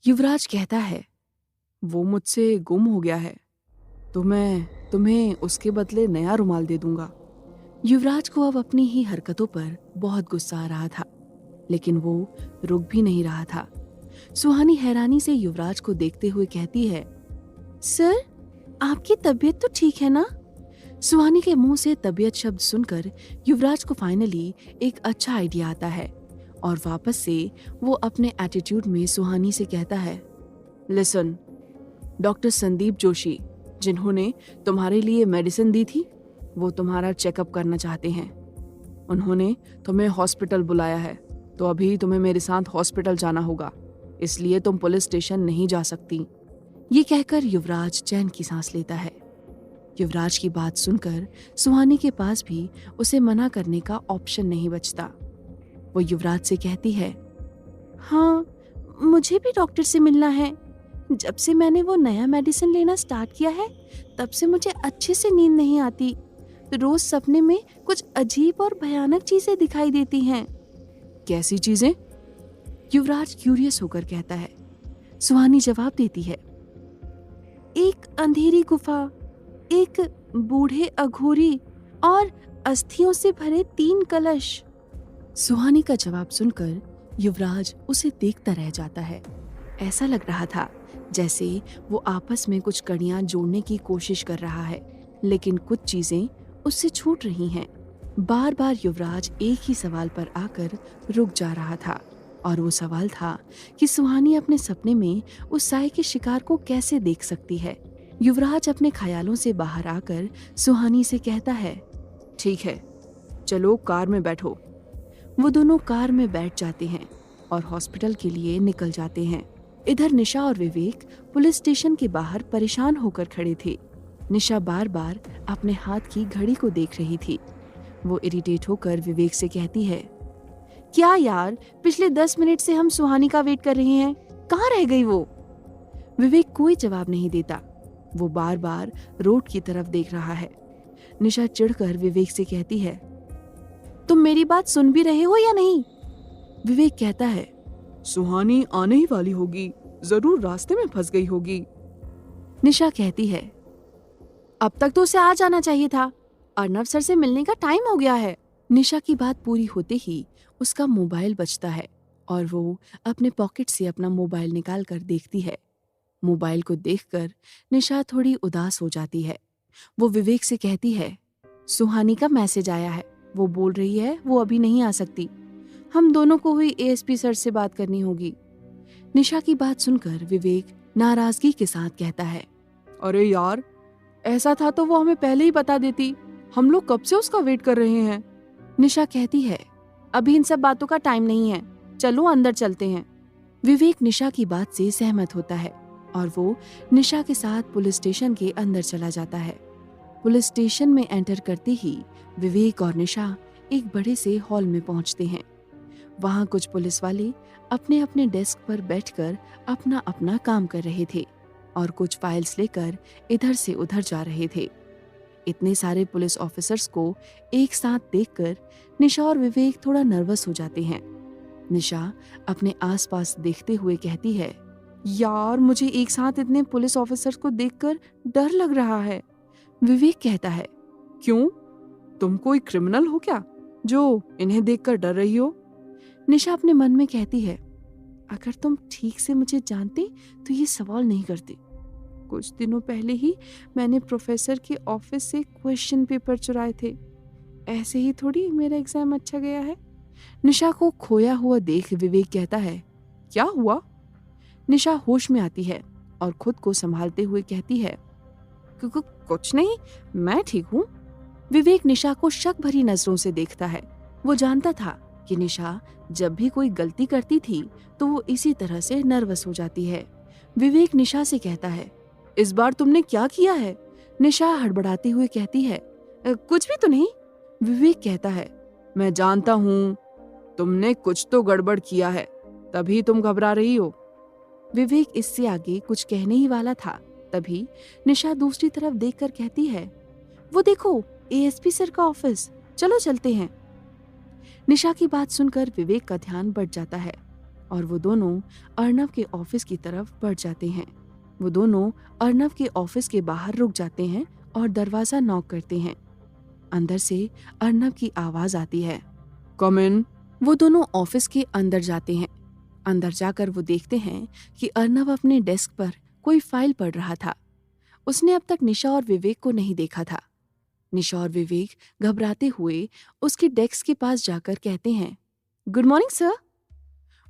युवराज कहता है, वो मुझसे गुम हो गया है तो मैं तुम्हें उसके बदले नया रुमाल दे दूंगा। युवराज को अब अपनी ही हरकतों पर बहुत गुस्सा आ रहा था, लेकिन वो रुक भी नहीं रहा था। सुहानी हैरानी से युवराज को देखते हुए कहती है, सर, आपकी तबीयत तो ठीक है ना? सुहानी के मुंह से तबीयत शब्द सुनकर युवराज को फाइनली एक अच्छा आइडिया आता है और वापस से वो अपने एटीट्यूड में सुहानी से कहता है, लिसन, डॉक्टर संदीप जोशी जिन्होंने तुम्हारे लिए मेडिसिन दी थी वो तुम्हारा चेकअप करना चाहते हैं। उन्होंने तुम्हें हॉस्पिटल बुलाया है तो अभी तुम्हें मेरे साथ हॉस्पिटल जाना होगा, इसलिए तुम पुलिस स्टेशन नहीं जा सकती। ये कहकर युवराज चैन की सांस लेता है। युवराज की बात सुनकर सुहानी के पास भी उसे मना करने का ऑप्शन नहीं बचता। वो युवराज से कहती है, हाँ, मुझे भी डॉक्टर से मिलना है। जब से मैंने वो नया मेडिसिन लेना स्टार्ट किया है तब से मुझे अच्छे से नींद नहीं आती। रोज सपने में कुछ अजीब और भयानक चीजें दिखाई देती हैं। कैसी चीजें? युवराज क्यूरियस होकर कहता है। सुहानी जवाब देती है, एक अंधेरी गुफा, एक बूढ़े अघोरी और अस्थियों से भरे 3 कलश। सुहानी का जवाब सुनकर युवराज उसे देखता रह जाता है। ऐसा लग रहा था जैसे वो आपस में कुछ कड़ियां जोड़ने की कोशिश कर रहा है, लेकिन कुछ चीजें उससे छूट रही हैं। बार बार युवराज एक ही सवाल पर आकर रुक जा रहा था और वो सवाल था कि सुहानी अपने सपने में उस साए के शिकार को कैसे देख सकती है। युवराज अपने ख्यालों से बाहर आकर सुहानी से कहता है, ठीक है, चलो कार में बैठो। वो दोनों कार में बैठ जाते हैं और हॉस्पिटल के लिए निकल जाते हैं। इधर निशा और विवेक पुलिस स्टेशन के बाहर परेशान होकर खड़े थे। निशा बार बार अपने हाथ की घड़ी को देख रही थी। वो इरिटेट होकर विवेक से कहती है, क्या यार, पिछले 10 मिनट से हम सुहानी का वेट कर रहे हैं, कहाँ रह गई वो? विवेक कोई जवाब नहीं देता। वो बार बार रोड की तरफ देख रहा है। निशा चिढ़कर विवेक से कहती है, तुम मेरी बात सुन भी रहे हो या नहीं? विवेक कहता है, सुहानी आने ही वाली होगी, जरूर रास्ते में फंस गई होगी। निशा कहती है, अब तक तो उसे आ जाना चाहिए था, अर्नव सर से मिलने का टाइम हो गया है। निशा की बात पूरी होते ही उसका मोबाइल बजता है और वो अपने पॉकेट से अपना मोबाइल निकाल कर देखती है। मोबाइल को देखकर निशा थोड़ी उदास हो जाती है। वो विवेक से कहती है, सुहानी का मैसेज आया है, वो बोल रही है वो अभी नहीं आ सकती, हम दोनों को ही एएसपी सर से बात करनी होगी। निशा की बात सुनकर विवेक नाराजगी के साथ कहता है, अरे यार, ऐसा था तो वो हमें पहले ही बता देती, हम लोग कब से उसका वेट कर रहे हैं। निशा कहती है, अभी इन सब बातों का टाइम नहीं है, चलो अंदर चलते हैं। विवेक निशा की बात से सहमत होता है और वो निशा के साथ पुलिस स्टेशन के अंदर चला जाता है। पुलिस स्टेशन में एंटर करते ही विवेक और निशा एक बड़े से हॉल में पहुंचते हैं। वहां कुछ पुलिस वाले अपने अपने डेस्क पर बैठकर अपना अपना काम कर रहे थे और कुछ फाइल्स लेकर इधर से उधर जा रहे थे। इतने सारे पुलिस ऑफिसर्स को एक साथ देखकर निशा और विवेक थोड़ा नर्वस हो जाते हैं। निशा अपने आसपास देखते हुए कहती है, यार, मुझे एक साथ इतने पुलिस ऑफिसर्स को देखकर डर लग रहा है। विवेक कहता है, क्यों, तुम कोई क्रिमिनल हो क्या जो इन्हें देखकर डर रही हो? निशा अपने मन में कहती है, अगर तुम ठीक से मुझे जानते तो ये सवाल नहीं करते। कुछ दिनों पहले ही मैंने प्रोफेसर के ऑफिस से क्वेश्चन पेपर चुराए थे, ऐसे ही थोड़ी मेरा एग्जाम अच्छा गया है। निशा को खोया हुआ देख विवेक कहता है, क्या हुआ? निशा होश में आती है और खुद को संभालते हुए कहती है, कुछ नहीं, मैं ठीक हूँ। विवेक निशा को शक भरी नजरों से देखता है। वो जानता था कि निशा जब भी कोई गलती करती थी तो वो इसी तरह से नर्वस हो जाती है। विवेक निशा से कहता है, इस बार तुमने क्या किया है? निशा हड़बड़ाती हुए कहती है, कुछ भी तो नहीं। विवेक कहता है, मैं जानता हूँ तुमने कुछ तो गड़बड़ किया है, तभी तुम घबरा रही हो। विवेक इससे आगे कुछ कहने ही वाला था, तभी निशा दूसरी तरफ देखकर कहती है, वो देखो, एएसपी सर का ऑफिस, चलो चलते हैं। निशा की बात सुनकर विवेक का ध्यान बढ़ जाता है और वो दोनों अर्नव के ऑफिस की तरफ बढ़ जाते हैं। वो दोनों अर्नव के ऑफिस के बाहर रुक जाते हैं और दरवाजा नॉक करते हैं। अंदर से अर्नव की आवाज आती है, कम इन। वो दोनों ऑफिस के अंदर जाते हैं। अंदर जाकर वो देखते हैं कि अर्नव अपने डेस्क पर कोई फाइल पढ़ रहा था। उसने अब तक निशा और विवेक को नहीं देखा था। निशा और विवेक घबराते हुए उसके डेस्क के पास जाकर कहते हैं, गुड मॉर्निंग सर।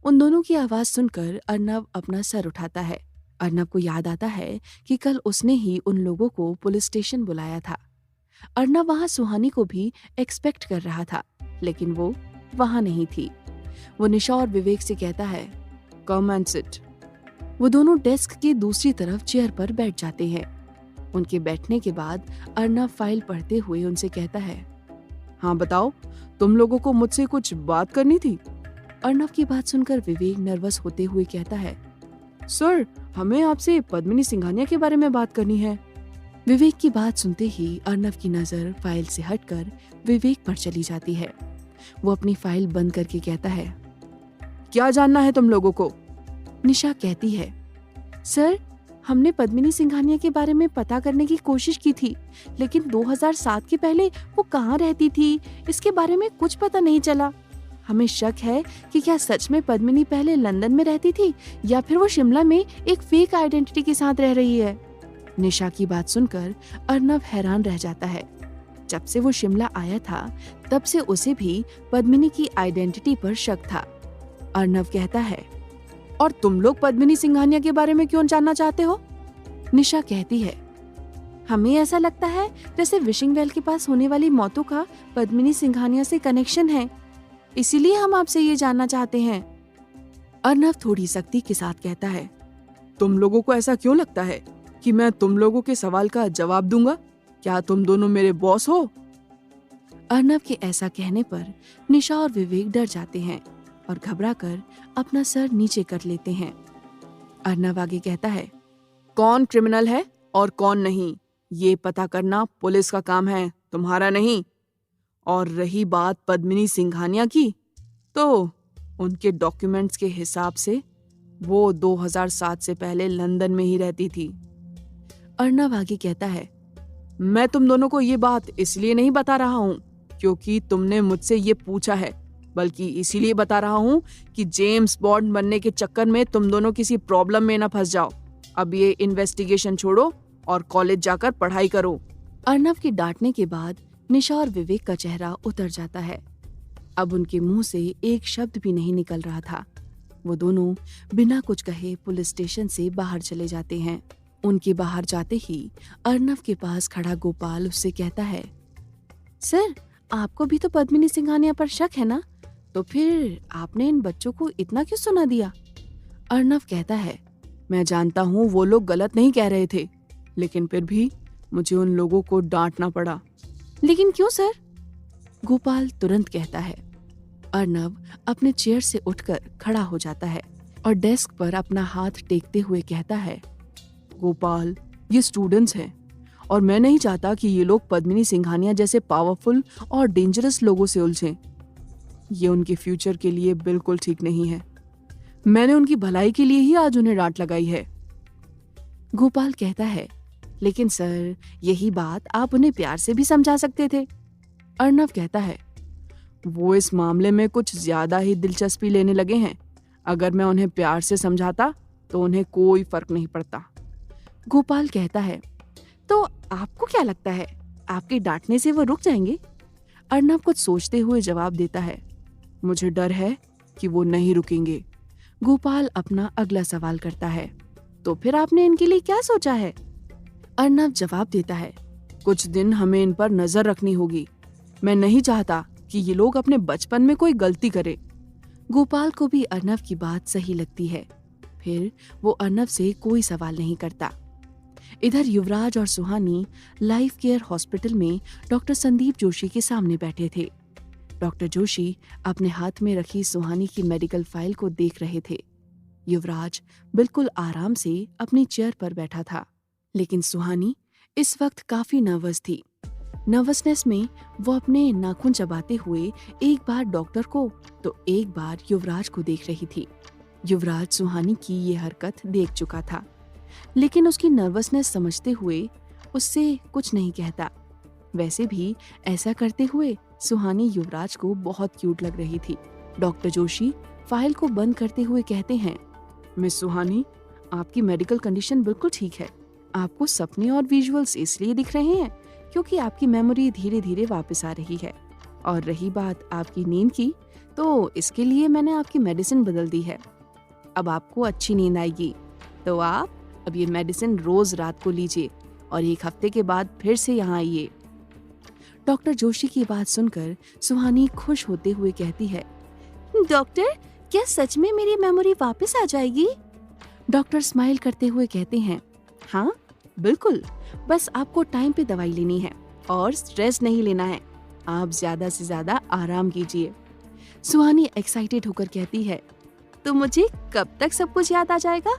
उन दोनों की आवाज सुनकर अर्नव अपना सर उठाता है। अर्नव को याद आता है कि कल उसने ही उन लोगों को पुलिस स्टेशन बुलाया था। अर्नव वहां सुहानी को भी एक्सपेक्ट कर रहा था, लेकिन वो वहां नहीं थी। वो निशा और विवेक से कहता है, कम एंड सिट। वो दोनों डेस्क के दूसरी तरफ चेयर पर बैठ जाते हैं। उनके बैठने के बाद अर्नव फाइल पढ़ते हुए उनसे कहता है, हाँ बताओ, तुम लोगों को मुझसे कुछ बात करनी थी। अर्नव की बात सुनकर विवेक नर्वस होते हुए कहता है, सर हमें आपसे पद्मिनी सिंघानिया के बारे में बात करनी है। विवेक की बात सुनते ही अर्नव की नजर फाइल से हटकर विवेक पर चली जाती है। वो अपनी फाइल बंद करके कहता है, क्या जानना है तुम लोगों को? निशा कहती है, सर हमने पद्मिनी सिंघानिया के बारे में पता करने की कोशिश की थी, लेकिन 2007 के पहले वो कहाँ रहती थी इसके बारे में कुछ पता नहीं चला। हमें शक है कि क्या सच में पद्मिनी पहले लंदन में रहती थी या फिर वो शिमला में एक फेक आइडेंटिटी के साथ रह रही है। निशा की बात सुनकर अर्नव हैरान रह जाता है। जब से वो शिमला आया था तब से उसे भी पद्मिनी की आइडेंटिटी पर शक था। अर्नव कहता है, और तुम लोग पद्मिनी सिंघानिया के बारे में क्यों जानना चाहते हो? निशा कहती है, हमें ऐसा लगता है जैसे विशिंग वेल के पास होने वाली मौतों का पद्मिनी सिंघानिया से कनेक्शन है, इसीलिए हम आपसे ये जानना चाहते हैं। अर्नव थोड़ी सख्ती के साथ कहता है, तुम लोगों को ऐसा क्यों लगता है कि मैं तुम लोगों के सवाल का जवाब दूंगा? क्या तुम दोनों मेरे बॉस हो? अर्नव के ऐसा कहने पर निशा और विवेक डर जाते हैं और घबराकर अपना सर नीचे कर लेते हैं। अर्नव आगे कहता है, कौन क्रिमिनल है और कौन नहीं, ये पता करना पुलिस का काम है, तुम्हारा नहीं। और रही बात पद्मिनी सिंघानिया की, तो उनके डॉक्यूमेंट्स के हिसाब से वो 2007 से पहले लंदन में ही रहती थी। अर्नव आगे कहता है, मैं तुम दोनों को ये बात इसलिए नहीं बता रहा हूँ क्योंकि तुमने मुझसे ये पूछा है, बल्कि इसीलिए बता रहा हूँ कि जेम्स बॉन्ड बनने के चक्कर में तुम दोनों किसी प्रॉब्लम में ना फंस जाओ। अब ये इन्वेस्टिगेशन छोड़ो और कॉलेज जाकर पढ़ाई करो। अर्नव के डांटने के बाद निशा और विवेक का चेहरा उतर जाता है। अब उनके मुंह से एक शब्द भी नहीं निकल रहा था। वो दोनों बिना कुछ कहे पुलिस स्टेशन से बाहर चले जाते हैं। उनके बाहर जाते ही अर्नव के पास खड़ा गोपाल उससे कहता है, सर आपको भी तो पद्मिनी सिंघानिया पर शक है ना, तो फिर आपने इन बच्चों को इतना क्यों सुना दिया? अर्नव कहता है, मैं जानता हूँ वो लोग गलत नहीं कह रहे थे, लेकिन फिर भी मुझे उन लोगों को डांटना पड़ा। लेकिन क्यों सर? गोपाल तुरंत कहता है। अर्नव अपने चेयर से उठकर खड़ा हो जाता है और डेस्क पर अपना हाथ टेकते हुए कहता है, गोपाल ये स्टूडेंट्स हैं और मैं नहीं चाहता कि ये लोग पद्मिनी सिंघानिया जैसे पावरफुल और डेंजरस लोगों से उलझें। ये उनके फ्यूचर के लिए बिल्कुल ठीक नहीं है। मैंने उनकी भलाई के लिए ही आज उन्हें डांट लगाई है। गोपाल कहता है, लेकिन सर यही बात आप उन्हें प्यार से भी समझा सकते थे। अर्नव कहता है, वो इस मामले में कुछ ज्यादा ही दिलचस्पी लेने लगे हैं। अगर मैं उन्हें प्यार से समझाता तो उन्हें कोई फर्क नहीं पड़ता। गोपाल कहता है, तो आपको क्या लगता है आपके डांटने से वो रुक जाएंगे? अर्नव कुछ सोचते हुए जवाब देता है, मुझे डर है कि वो नहीं रुकेंगे। गोपाल अपना अगला सवाल करता है, तो फिर आपने इनके लिए क्या सोचा है? अर्नव जवाब देता है, कुछ दिन हमें इन पर नजर रखनी होगी। मैं नहीं चाहता कि ये लोग अपने बचपन में कोई गलती करे। गोपाल को भी अर्नव की बात सही लगती है। फिर वो अर्नव से कोई सवाल नहीं करता। इधर युवराज और सुहानी लाइफ केयर हॉस्पिटल में डॉक्टर संदीप जोशी के सामने बैठे थे। डॉक्टर जोशी अपने हाथ में रखी सुहानी की मेडिकल फाइल को देख रहे थे। युवराज बिल्कुल आराम से अपनी चेयर पर बैठा था, लेकिन सुहानी इस वक्त काफी नर्वस थी। नर्वसनेस में वो अपने नाखून चबाते हुए एक बार डॉक्टर को तो एक बार युवराज को देख रही थी। युवराज सुहानी की ये हरकत देख चुका था, लेकिन उसकी नर्वसनेस समझते हुए उससे कुछ नहीं कहता। वैसे भी ऐसा करते हुए सुहानी युवराज को बहुत क्यूट लग रही थी। डॉक्टर जोशी फाइल को बंद करते हुए कहते हैं, मिस सुहानी, आपकी मेडिकल कंडीशन बिल्कुल ठीक है। आपको सपने और विजुअल्स इसलिए दिख रहे हैं क्योंकि आपकी मेमोरी धीरे धीरे वापस आ रही है। और रही बात आपकी नींद की, तो इसके लिए मैंने आपकी मेडिसिन बदल दी है। अब आपको अच्छी नींद आएगी, तो आप अब ये मेडिसिन रोज रात को लीजिए और 1 हफ्ते के बाद फिर से यहाँ आइए। डॉक्टर जोशी की बात सुनकर सुहानी खुश होते हुए कहती है, डॉक्टर, क्या सच में मेरी मेमोरी वापस आ जाएगी? डॉक्टर स्माइल करते हुए कहते हैं, हाँ बिल्कुल, बस आपको टाइम पे दवाई लेनी है और स्ट्रेस नहीं लेना है। आप ज्यादा से ज्यादा आराम कीजिए। सुहानी एक्साइटेड होकर कहती है, तो मुझे कब तक सब कुछ याद आ जाएगा?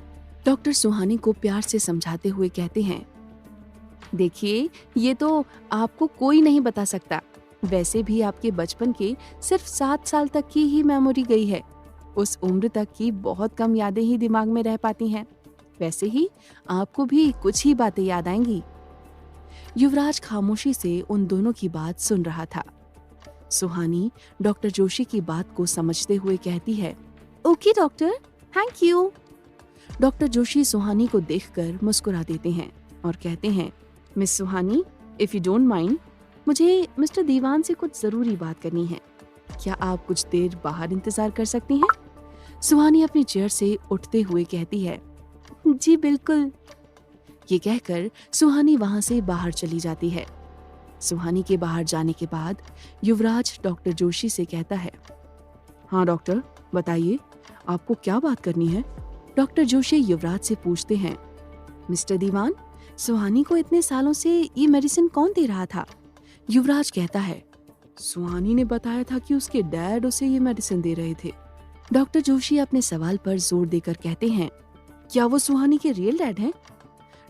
डॉक्टर सुहानी को प्यार से समझाते हुए कहते हैं, देखिए, ये तो आपको कोई नहीं बता सकता। वैसे भी आपके बचपन के सिर्फ 7 साल तक की ही मेमोरी गई है। उस उम्र तक की बहुत कम यादें ही दिमाग में रह पाती हैं। वैसे ही आपको भी कुछ ही बातें याद आएंगी। युवराज खामोशी से उन दोनों की बात सुन रहा था। सुहानी डॉक्टर जोशी की बात को समझते हुए कहती है, okay doctor, thank you. Doctor Joshi Suhani को देखकर मुस्कुरा देते हैं और कहते हैं, miss Suhani, if you don't mind, मुझे मिस्टर दीवान से कुछ जरूरी बात करनी है। क्या आप कुछ देर बाहर इंतजार कर सकती हैं? सुहानी अपनी चेयर से उठते हुए कहती है, जी बिल्कुल। ये कहकर सुहानी वहां से बाहर चली जाती है। सुहानी के बाहर जाने के बाद युवराज डॉक्टर जोशी से कहता है, हाँ डॉक्टर, बताइए, आपको क्या बात करनी है? डॉक्टर जोशी युवराज से पूछते हैं, मिस्टर दीवान, सुहानी को इतने सालों से ये मेडिसिन कौन दे रहा था? युवराज कहता है, सुहानी ने बताया था कि उसके डैड उसे ये मेडिसिन दे रहे थे। डॉक्टर जोशी अपने सवाल पर जोर देकर कहते हैं, क्या वो सुहानी के रियल डैड हैं?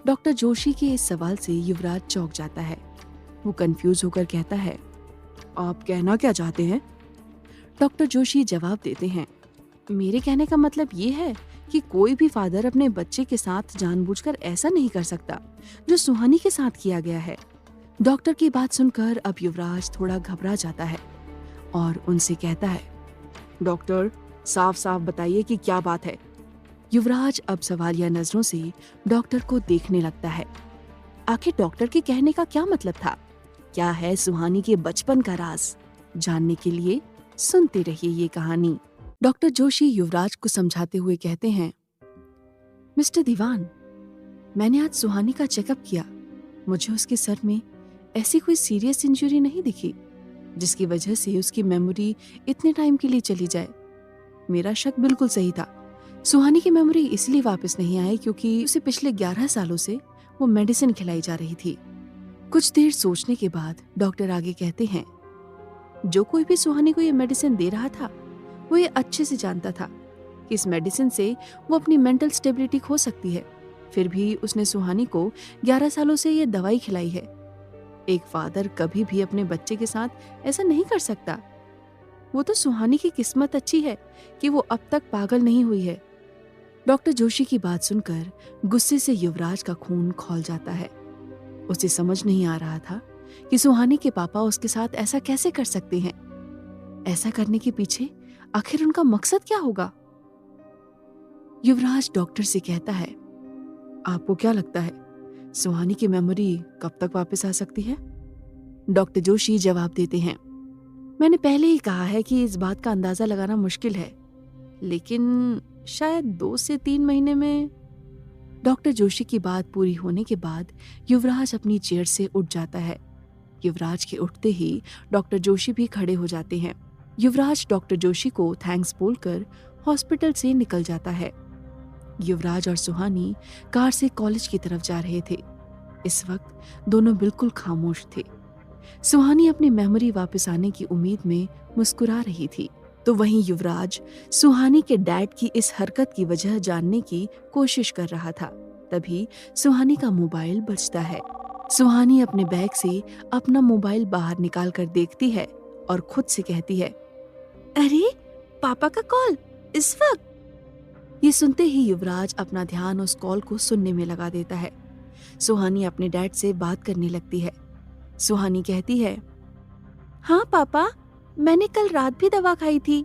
डॉक्टर जोशी के इस सवाल से युवराज चौंक जाता है। वो कंफ्यूज होकर कहता है, आप कहना क्या चाहते हैं? डॉक्टर जोशी जवाब देते हैं, मेरे कहने का मतलब ये है कि कोई भी फादर अपने बच्चे के साथ जानबूझकर ऐसा नहीं कर सकता जो सुहानी के साथ किया गया है। डॉक्टर की बात सुनकर अब युवराज थोड़ा घबरा जाता है और उनसे कहता है, डॉक्टर, साफ साफ बताइए कि क्या बात है। युवराज अब सवालिया नजरों से डॉक्टर को देखने लगता है। आखिर डॉक्टर के कहने का क्या मतलब था? क्या है सुहानी के बचपन का राज? जानने के लिए सुनते रहिए ये कहानी। डॉक्टर जोशी युवराज को समझाते हुए कहते हैं, मिस्टर दीवान, मैंने आज सुहानी का चेकअप किया। मुझे उसके सर में ऐसी कोई सीरियस इंजरी नहीं दिखी जिसकी वजह से उसकी मेमोरी इतने टाइम के लिए चली जाए। मेरा शक बिल्कुल सही था। सुहानी की मेमोरी इसलिए वापस नहीं आई क्योंकि उसे पिछले 11 सालों से वो मेडिसिन खिलाई जा रही थी। कुछ देर सोचने के बाद डॉक्टर आगे कहते हैं, जो कोई भी सुहानी को ये मेडिसिन दे रहा था वो ये अच्छे से जानता था कि इस मेडिसिन से वो अपनी मेंटल स्टेबिलिटी खो सकती है। फिर भी उसने सुहानी को 11 सालों से ये दवाई खिलाई है। एक फादर कभी भी अपने बच्चे के साथ ऐसा नहीं कर सकता। वो तो सुहानी की किस्मत अच्छी है कि वो अब तक पागल नहीं हुई है। डॉक्टर जोशी की बात सुनकर गुस्से से युवराज का खून खौल जाता है। उसे समझ नहीं आ रहा था कि सुहानी के पापा उसके साथ ऐसा कैसे कर सकते हैं। ऐसा करने के पीछे आखिर उनका मकसद क्या होगा? युवराज डॉक्टर से कहता है, आपको क्या लगता है सुहानी की मेमोरी कब तक वापस आ सकती है? डॉक्टर जोशी जवाब देते हैं, मैंने पहले ही कहा है कि इस बात का अंदाजा लगाना मुश्किल है, लेकिन शायद 2 से 3 महीने में। डॉक्टर जोशी की बात पूरी होने के बाद युवराज अपनी चेयर से उठ जाता है। युवराज के उठते ही डॉक्टर जोशी भी खड़े हो जाते हैं। युवराज डॉक्टर जोशी को थैंक्स बोलकर हॉस्पिटल से निकल जाता है। युवराज और सुहानी कार से कॉलेज की तरफ जा रहे थे। इस वक्त दोनों बिल्कुल खामोश थे। सुहानी अपनी मेमोरी वापस आने की उम्मीद में मुस्कुरा रही थी, तो वहीं युवराज सुहानी के डैड की इस हरकत की वजह जानने की कोशिश कर रहा था। तभी सुहानी का मोबाइल बजता है। सुहानी अपने बैग से अपना मोबाइल बाहर निकाल कर देखती है और खुद से कहती है, अरे पापा का कॉल इस वक्त। ये सुनते ही युवराज अपना ध्यान उस कॉल को सुनने में लगा देता है। सुहानी अपने डैड से बात करने लगती है। सुहानी कहती है, हाँ पापा, मैंने कल रात भी दवा खाई थी।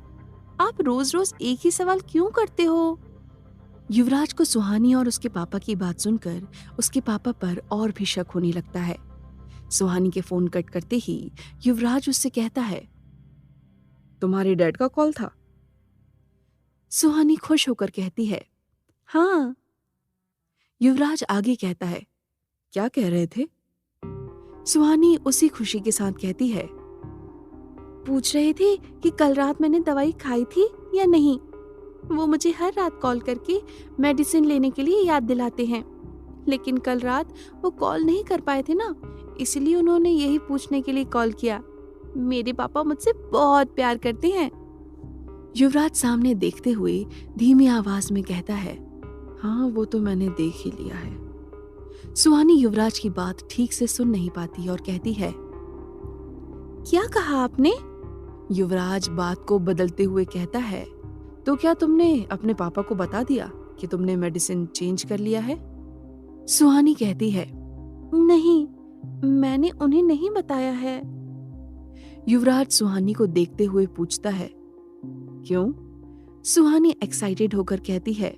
आप रोज रोज एक ही सवाल क्यों करते हो? युवराज को सुहानी और उसके पापा की बात सुनकर उसके पापा पर और भी शक होने लगता है। सुहानी के फोन कट करते ही युवराज उससे कहता है, तुम्हारे डैड का कॉल था? सुहानी खुश होकर कहती है, हाँ। युवराज आगे कहता है, क्या कह रहे थे? सुहानी उसी खुशी के साथ कहती है, पूछ रहे थे कि कल रात मैंने दवाई खाई थी या नहीं। वो मुझे हर रात कॉल करके मेडिसिन लेने के लिए याद दिलाते हैं, लेकिन कल रात वो कॉल नहीं कर पाए थे ना, इसलिए उन्होंने यही पूछने के लिए कॉल किया। मेरे पापा मुझसे बहुत प्यार करते हैं। युवराज सामने देखते हुए धीमी आवाज में कहता है, हाँ वो तो मैंने देख ही लिया है। सुहानी युवराज की बात ठीक से सुन नहीं पाती और कहती है, क्या कहा आपने? युवराज बात को बदलते हुए कहता है, तो क्या तुमने अपने पापा को बता दिया कि तुमने मेडिसिन चेंज कर लिया है? सुहानी कहती है, नहीं, मैंने उन्हें नहीं बताया है। युवराज सुहानी को देखते हुए पूछता है, क्यों? सुहानी एक्साइटेड होकर कहती है,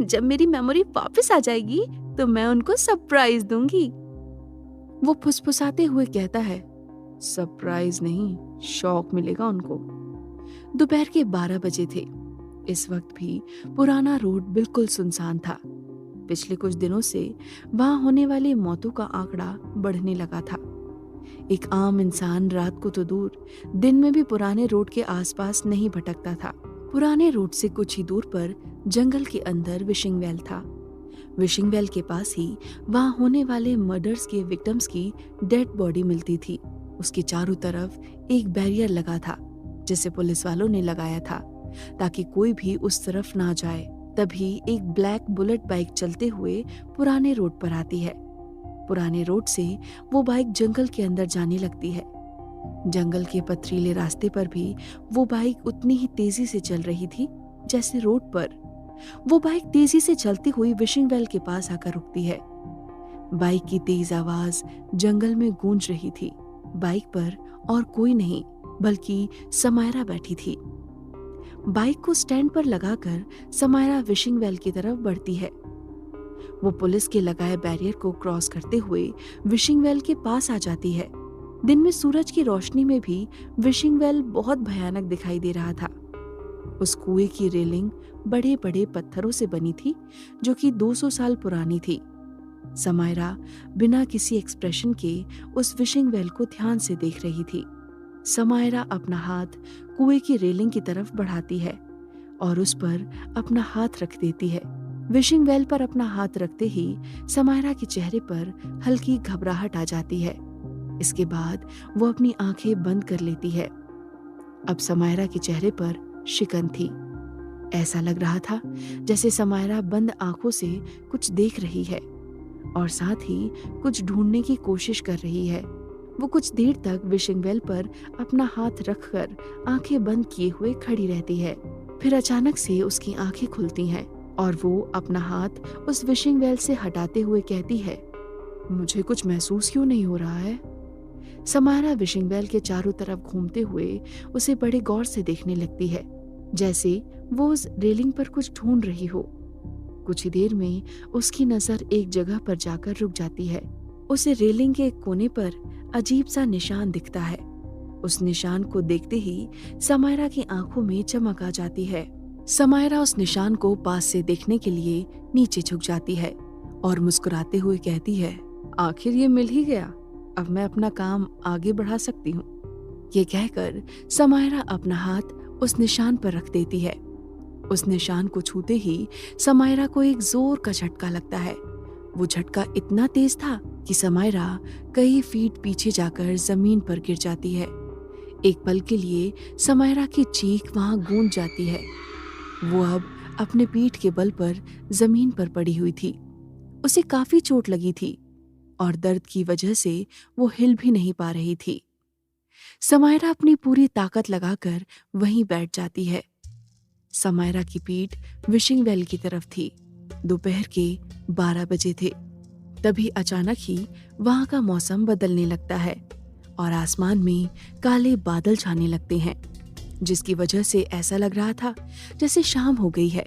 जब मेरी मेमोरी वापस आ जाएगी तो मैं उनको सरप्राइज दूंगी। वो फुसफुसाते हुए कहता है, सरप्राइज नहीं, शॉक मिलेगा उनको। दोपहर के 12 बजे थे। इस वक्त भी पुराना रोड बिल्कुल सुनसान था। पिछले कुछ दिनों से वहां होने वाली मौतों का आंकड़ा बढ़ने लगा था। एक आम इंसान रात को तो दूर, दिन में भी पुराने रोड के आसपास नहीं भटकता था। पुराने रोड से कुछ ही दूर पर जंगल के अंदर विशिंग वेल था। विशिंग वेल के पास ही वहां होने वाले मर्डर्स के विक्टिम्स की डेड बॉडी मिलती थी। उसके चारों तरफ एक बैरियर लगा था, जिसे पुलिस वालों ने लगाया था ताकि कोई भी उस तरफ ना जाए। तभी एक ब्लैक बुलेट बाइक चलते हुए पुराने रोड पर आती है। पुराने रोड से वो बाइक जंगल के अंदर जाने लगती है। जंगल के पथरीले रास्ते पर भी वो बाइक उतनी ही तेजी से चल रही थी जैसे रोड पर। वो बाइक तेजी से चलती हुई विशिंग वेल के पास आकर रुकती है। बाइक की तेज आवाज जंगल में गूंज रही थी। बाइक पर और कोई नहीं बल्कि समायरा बैठी थी। बाइक को स्टैंड पर लगाकर समायरा विशिंग वेल की तरफ बढ़ती है। वो पुलिस के लगाए बैरियर को क्रॉस करते हुए विशिंग वेल के पास आ जाती है। दिन में सूरज की रोशनी में भी विशिंग वेल बहुत भयानक दिखाई दे रहा था। उस कुएं की रेलिंग बड़े बड़े पत्थरों से बनी थी, जो कि 200 साल पुरानी थी। समायरा बिना किसी एक्सप्रेशन के उस विशिंग वेल को ध्यान से देख रही थी। समायरा अपना हाथ कुएं की रेलिंग की तरफ बढ़ाती है और उस पर अपना हाथ रख देती है। विशिंग वेल पर अपना हाथ रखते ही समायरा के चेहरे पर हल्की घबराहट आ जाती है। इसके बाद वो अपनी आंखें बंद कर लेती है। अब समायरा के चेहरे पर शिकन थी। ऐसा लग रहा था जैसे समायरा बंद आंखों से कुछ देख रही है और साथ ही कुछ ढूंढने की कोशिश कर रही है। वो कुछ देर तक विशिंग वेल पर अपना हाथ रखकर आंखें बंद किए हुए खड़ी रहती है। फिर अचानक से उसकी आंखें खुलती हैं और वो अपना हाथ उस विशिंग वेल से हटाते हुए कहती है, मुझे कुछ महसूस क्यों नहीं हो रहा है? समायरा विशिंग वेल के चारों तरफ घूमते हुए उसे बड़े गौर से देखने लगती है, जैसे वो उस रेलिंग पर कुछ ढूंढ रही हो। कुछ ही देर में उसकी नजर एक जगह पर जाकर रुक जाती है। उसे रेलिंग के एक कोने पर अजीब सा निशान दिखता है। उस निशान को देखते ही समायरा की आंखों में चमक आ जाती है। समायरा उस निशान को पास से देखने के लिए नीचे झुक जाती है और मुस्कुराते हुए कहती है, आखिर ये मिल ही गया, अब मैं अपना काम आगे बढ़ा सकती हूँ। ये कहकर समायरा अपना हाथ उस निशान पर रख देती है। उस निशान को छूते ही समायरा को एक जोर का झटका लगता है। वो झटका इतना तेज था कि समायरा कई फीट पीछे जाकर जमीन पर गिर जाती है। एक पल के लिए समायरा की चीख वहां गूंज जाती है। वो अब अपने पीठ के बल पर जमीन पर पड़ी हुई थी। उसे काफी चोट लगी थी और दर्द की वजह से वो हिल भी नहीं पा रही थी। समायरा अपनी पूरी ताकत लगाकर वहीं बैठ जाती है। समायरा की पीठ विशिंग वेल की तरफ थी। दोपहर के 12 बजे थे। तभी अचानक ही वहां का मौसम बदलने लगता है और आसमान में काले बादल छाने लगते हैं, जिसकी वजह से ऐसा लग रहा था जैसे शाम हो गई है।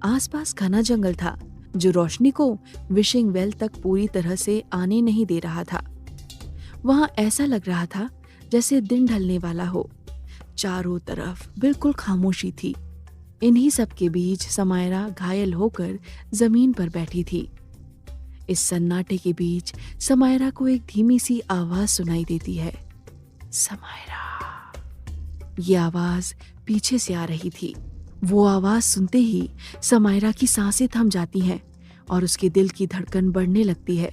आसपास घना जंगल था जो रोशनी को विशिंग वेल तक पूरी तरह से आने नहीं दे रहा था। वहां ऐसा लग रहा था जैसे दिन ढलने वाला हो। चारों तरफ बिल्कुल खामोशी थी। इन्हीं सब के बीच समायरा घायल होकर जमीन पर बैठी थी। इस सन्नाटे के बीच समायरा को एक धीमी सी आवाज सुनाई देती है, समायरा। ये आवाज पीछे से आ रही थी। वो आवाज सुनते ही समायरा की सांसें थम जाती हैं और उसके दिल की धड़कन बढ़ने लगती है।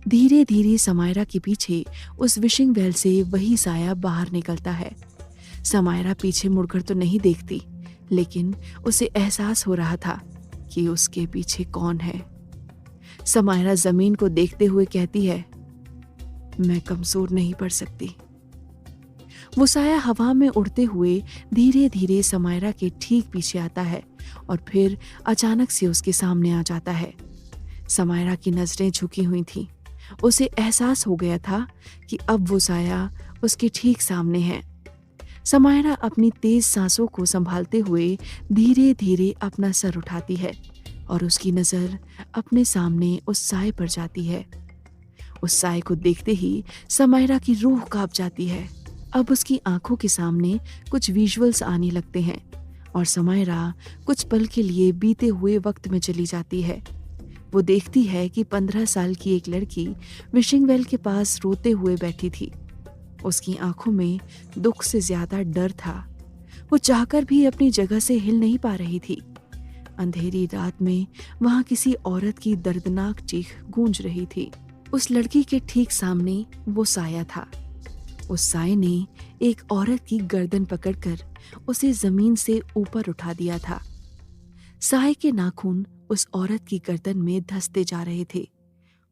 धीरे धीरे समायरा के पीछे उस विशिंग वेल से वही साया बाहर निकलता है। समायरा पीछे मुड़कर तो नहीं देखती, लेकिन उसे एहसास हो रहा था कि उसके पीछे कौन है। समायरा जमीन को देखते हुए कहती है, मैं कमजोर नहीं पड़ सकती। वो साया हवा में उड़ते हुए धीरे धीरे समायरा के ठीक पीछे आता है और फिर अचानक से उसके सामने आ जाता है। समायरा की नजरें झुकी हुई थीं। उसे एहसास हो गया था कि अब वो साया उसके ठीक सामने है। समायरा अपनी तेज सांसों को संभालते हुए धीरे धीरे अपना सर उठाती है और उसकी नजर अपने सामने उस साए पर जाती है। उस साए को देखते ही समायरा की रूह कांप जाती है। अब उसकी आंखों के सामने कुछ विजुअल्स आने लगते हैं और समायरा कुछ पल के लिए बीते हुए वक्त में चली जाती है। वो देखती है कि 15 साल की एक लड़की विशिंग वेल के पास रोते हुए बैठी थी। उसकी आंखों में दुख से ज्यादा डर था। वो चाहकर भी अपनी जगह से हिल नहीं पा रही थी। अंधेरी रात में वहां किसी औरत की दर्दनाक चीख गूंज रही थी। उस लड़की के ठीक सामने वो साया था। उस साये ने एक औरत की गर्दन पकड़कर उसे जमीन से ऊपर उठा दिया था। साये के नाखून उस औरत की गर्दन में धंसते जा रहे थे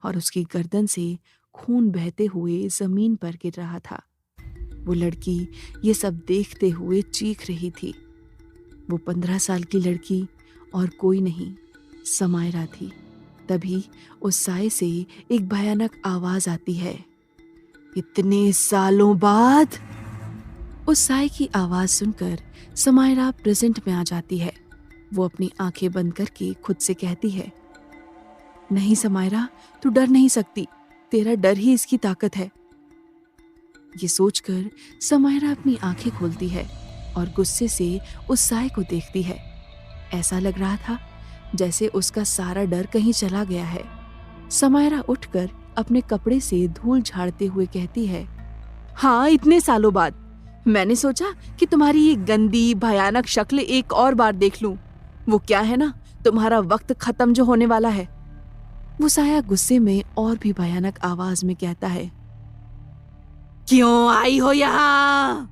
और उसकी गर्दन से खून बहते हुए जमीन पर गिर रहा था। वो लड़की ये सब देखते हुए चीख रही थी। वो 15 साल की लड़की और कोई नहीं, समायरा थी। तभी उस साये से एक भयानक आवाज आती है, इतने सालों बाद। उस साये की आवाज सुनकर समायरा प्रेजेंट में आ जाती है। वो अपनी आंखें बंद करके खुद से कहती है, नहीं समायरा, तू डर नहीं सकती। तेरा डर ही इसकी ताकत है। ये सोचकर समायरा अपनी आंखें खोलती है और गुस्से से उस साये को देखती है। ऐसा लग रहा था जैसे उसका सारा डर कहीं चला गया है। समायरा उठकर अपने कपड़े से धूल झाड़ते हुए कहती है, हाँ, इतने सालों बाद मैंने सोचा कि तुम्हारी ये गंदी भयानक शक्ल एक और बार देख लूं। वो क्या है ना, तुम्हारा वक्त खत्म जो होने वाला है। वो साया गुस्से में और भी भयानक आवाज में कहता है, क्यों आई हो यहाँ?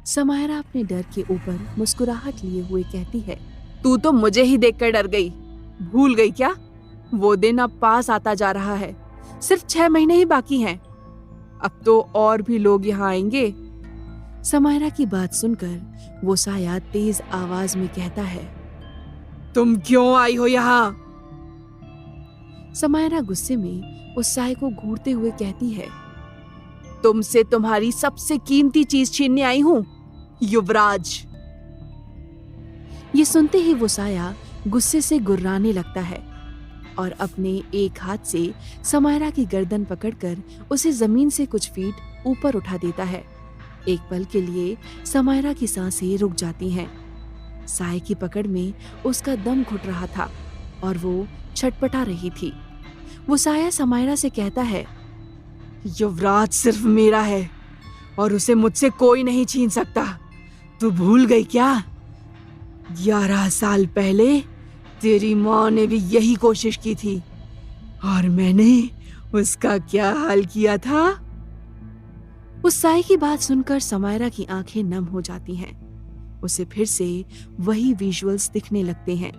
समायरा अपने डर के ऊपर मुस्कुराहट लिए हुए कहती है, तू तो मुझे ही देखकर डर गई। भूल गई क्या? वो दिन अब पास आता जा रहा है। सिर्फ 6 महीने ही बाकी हैं। अब तो और भी लोग यहाँ आएंगे। समायरा की बात सुनकर वो साया तेज आवाज में कहता है, तुम क्यों आई हो यहाँ? समायरा गुस्से में उस साये को घूरते हुए कहती है, तुमसे तुम्हारी सबसे कीमती चीज छीनने आई हूं, युवराज। ये सुनते ही वो साया गुस्से से गुर्राने लगता है और अपने एक हाथ से समायरा की गर्दन पकड़कर उसे जमीन से कुछ फीट ऊपर उठा देता है। एक पल के लिए समायरा की सांसें रुक जाती हैं। साये की पकड़ में उसका दम घुट रहा था और वो छटपटा रही थी। वो साया समायरा से कहता है, युवराज सिर्फ मेरा है और उसे मुझसे कोई नहीं छीन सकता। तू भूल गई क्या? 11 साल पहले तेरी माँ ने भी यही कोशिश की थी और मैंने उसका क्या हाल किया था? उस साये की बात सुनकर समायरा की आंखें नम हो जाती हैं। उसे फिर से वही विजुअल्स दिखने लगते हैं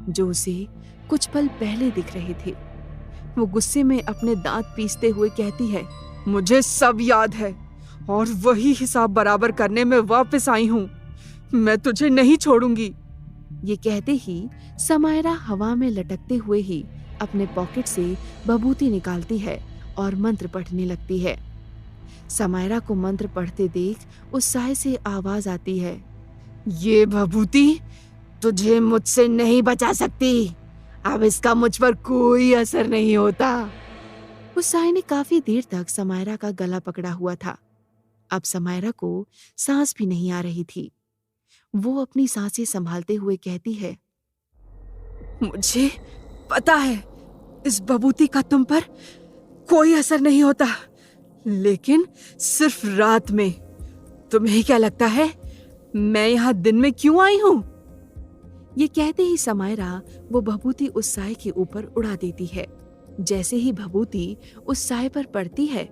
जो उसे कुछ पल पहले दिख रहे थे। वो गुस्से में अपने दांत पीसते हुए कहती है, मुझे सब याद है और वही हिसाब बराबर करने में वापस आई हूँ। मैं तुझे नहीं छोड़ूंगी। ये कहते ही समायरा हवा में लटकते हुए ही अपने पॉकेट से भभूति निकालती है और मंत्र पढ़ने लगती है। समायरा को मंत्र पढ़ते देख उस साय से आवाज आती है, ये भभूति तुझे मुझसे नहीं बचा सकती। अब इसका मुझ पर कोई असर नहीं होता। उस साय ने काफी देर तक समायरा का गला पकड़ा हुआ था। अब समायरा को सांस भी नहीं आ रही थी। वो अपनी सांसें संभालते हुए कहती है, मुझे पता है इस भभूति का तुम पर कोई असर नहीं होता, लेकिन सिर्फ रात में। तुम्हें क्या लगता है मैं यहाँ दिन में क्यों आई हूँ? ये कहते ही समायरा वो भभूति उस साय के ऊपर उड़ा देती है। जैसे ही भभूति उस साय पर पड़ती है,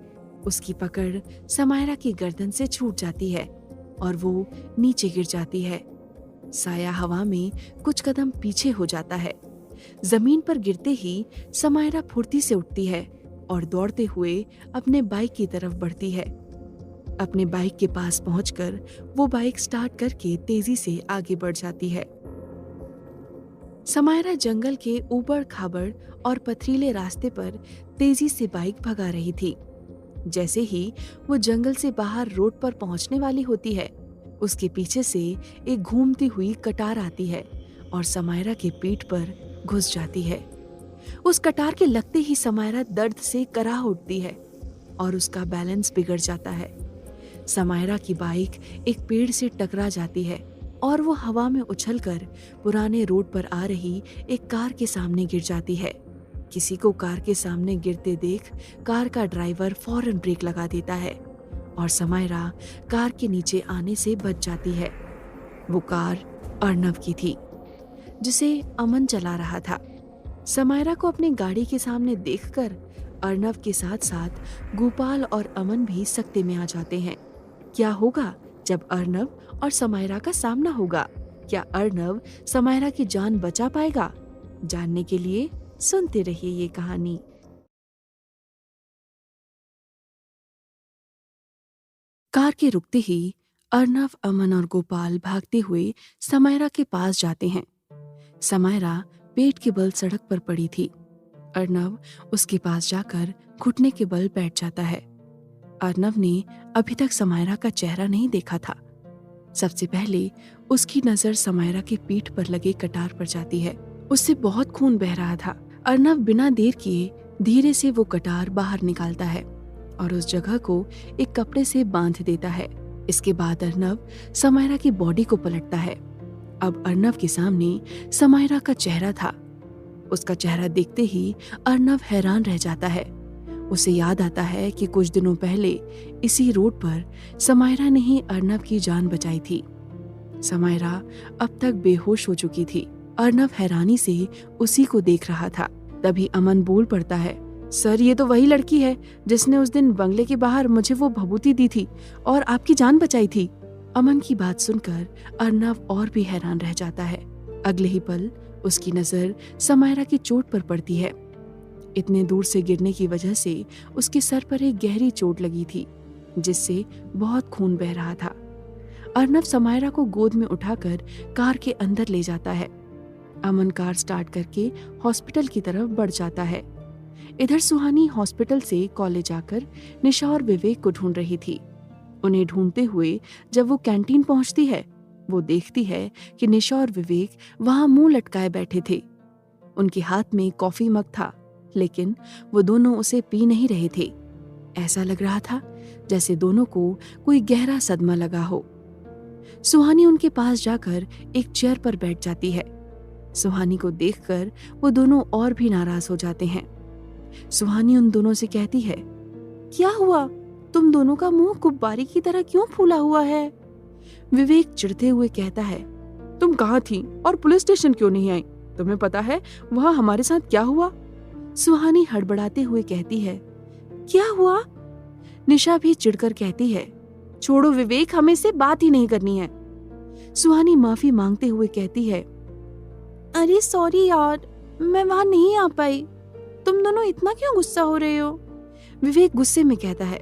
उसकी पकड़ समायरा की गर्दन से छूट जाती है और वो नीचे गिर जाती है। साया हवा में कुछ कदम पीछे हो जाता है। जमीन पर गिरते ही समायरा फुर्ती से उठती है और दौड़ते हुए अपने बाइक की तरफ बढ़ती है। अपने बाइक के पास पहुंचकर वो बाइक स्टार्ट करके तेजी से आगे बढ़ जाती है। समायरा जंगल के ऊबड़ खाबड़ और पथरीले रास्ते पर तेजी से बाइक भगा रही थी। जैसे ही वो जंगल से बाहर रोड पर पहुंचने वाली होती है, उसके पीछे से एक घूमती हुई कटार आती है और समायरा के पीठ पर घुस जाती है। उस कटार के लगते ही समायरा दर्द से कराह उठती है और उसका बैलेंस बिगड़ जाता है। समायरा की बाइक एक पेड़ से टकरा जाती है और वो हवा में उछलकर पुराने रोड पर आ रही एक कार के सामने गिर जाती है। किसी को कार के सामने गिरते देख कार का ड्राइवर फौरन ब्रेक लगा देता है और समायरा कार के नीचे आने से बच जाती है। वो कार अर्नव की थी, जिसे अमन चला रहा था। समायरा को अपनी गाड़ी के सामने देखकर अर्नव के साथ साथ गोपाल और अमन भी सकते में आ जाते हैं। क्या होगा जब अर्नव और समायरा का सामना होगा? क्या अर्नव समायरा की जान बचा पाएगा? जानने के लिए सुनते रहिए ये कहानी। कार के रुकते ही अर्नव, अमन और गोपाल भागते हुए समायरा के पास जाते हैं। समायरा पेट के बल सड़क पर पड़ी थी। अर्नव उसके पास जाकर घुटने के बल बैठ जाता है। अर्नव ने अभी तक समायरा का चेहरा नहीं देखा था। सबसे पहले उसकी नजर समायरा के पीठ पर लगे कटार पर जाती है। उससे बहुत खून बह रहा था। अर्नव बिना देर किए धीरे से वो कटार बाहर निकालता है और उस जगह को एक कपड़े से बांध देता है। इसके बाद अर्नव समायरा की बॉडी को पलटता है। अब अर्नव के सामने समायरा का चेहरा था। उसका चेहरा देखते ही अर्नव हैरान रह जाता है। उसे याद आता है कि कुछ दिनों पहले इसी रोड पर समायरा ने ही अर्नव की जान बचाई थी। समायरा अब तक बेहोश हो चुकी थी। अर्नव हैरानी से उसी को देख रहा था। तभी अमन बोल पड़ता है, सर ये तो वही लड़की है जिसने उस दिन बंगले के बाहर मुझे वो भभूति दी थी और आपकी जान बचाई थी। अमन की बात सुनकर अर्नव और भी हैरान रह जाता है। अगले ही पल उसकी नजर समायरा की चोट पर पड़ती है। इतने दूर से गिरने की वजह से उसके सर पर एक गहरी चोट लगी थी, जिससे बहुत खून बह रहा था। अर्नव समायरा को गोद में उठाकर कार के अंदर ले जाता है। अमन कार स्टार्ट करके हॉस्पिटल की तरफ बढ़ जाता है। इधर सुहानी हॉस्पिटल से कॉलेज आकर निशा और विवेक को ढूंढ रही थी। उन्हें ढूंढते हुए जब वो कैंटीन पहुंचती है, वो देखती है कि निशा और विवेक वहां मुंह लटकाए बैठे थे। उनके हाथ में कॉफी मग था, लेकिन वो दोनों उसे पी नहीं रहे थे। ऐसा लग रहा था जैसे दोनों को कोई गहरा सदमा लगा हो। सुहानी उनके पास जाकर एक चेयर पर बैठ जाती है। सुहानी को देखकर वो दोनों और भी नाराज हो जाते हैं। सुहानी उन दोनों से कहती है, क्या हुआ? तुम दोनों का मुंह गुब्बारे की तरह क्यों फूला हुआ है? विवेक चिढ़ते हुए कहता है, तुम कहाँ थी और पुलिस स्टेशन क्यों नहीं आई? तुम्हें पता है वहां हमारे साथ क्या हुआ? सुहानी हड़बड़ाते हुए कहती है, क्या हुआ? निशा भी चिढ़कर कहती है, छोड़ो विवेक, हमें से बात ही नहीं करनी है। सुहानी माफी मांगते हुए कहती है, अरे सॉरी यार, मैं वहां नहीं आ पाई। तुम दोनों इतना क्यों गुस्सा हो रहे हो? विवेक गुस्से में कहता है,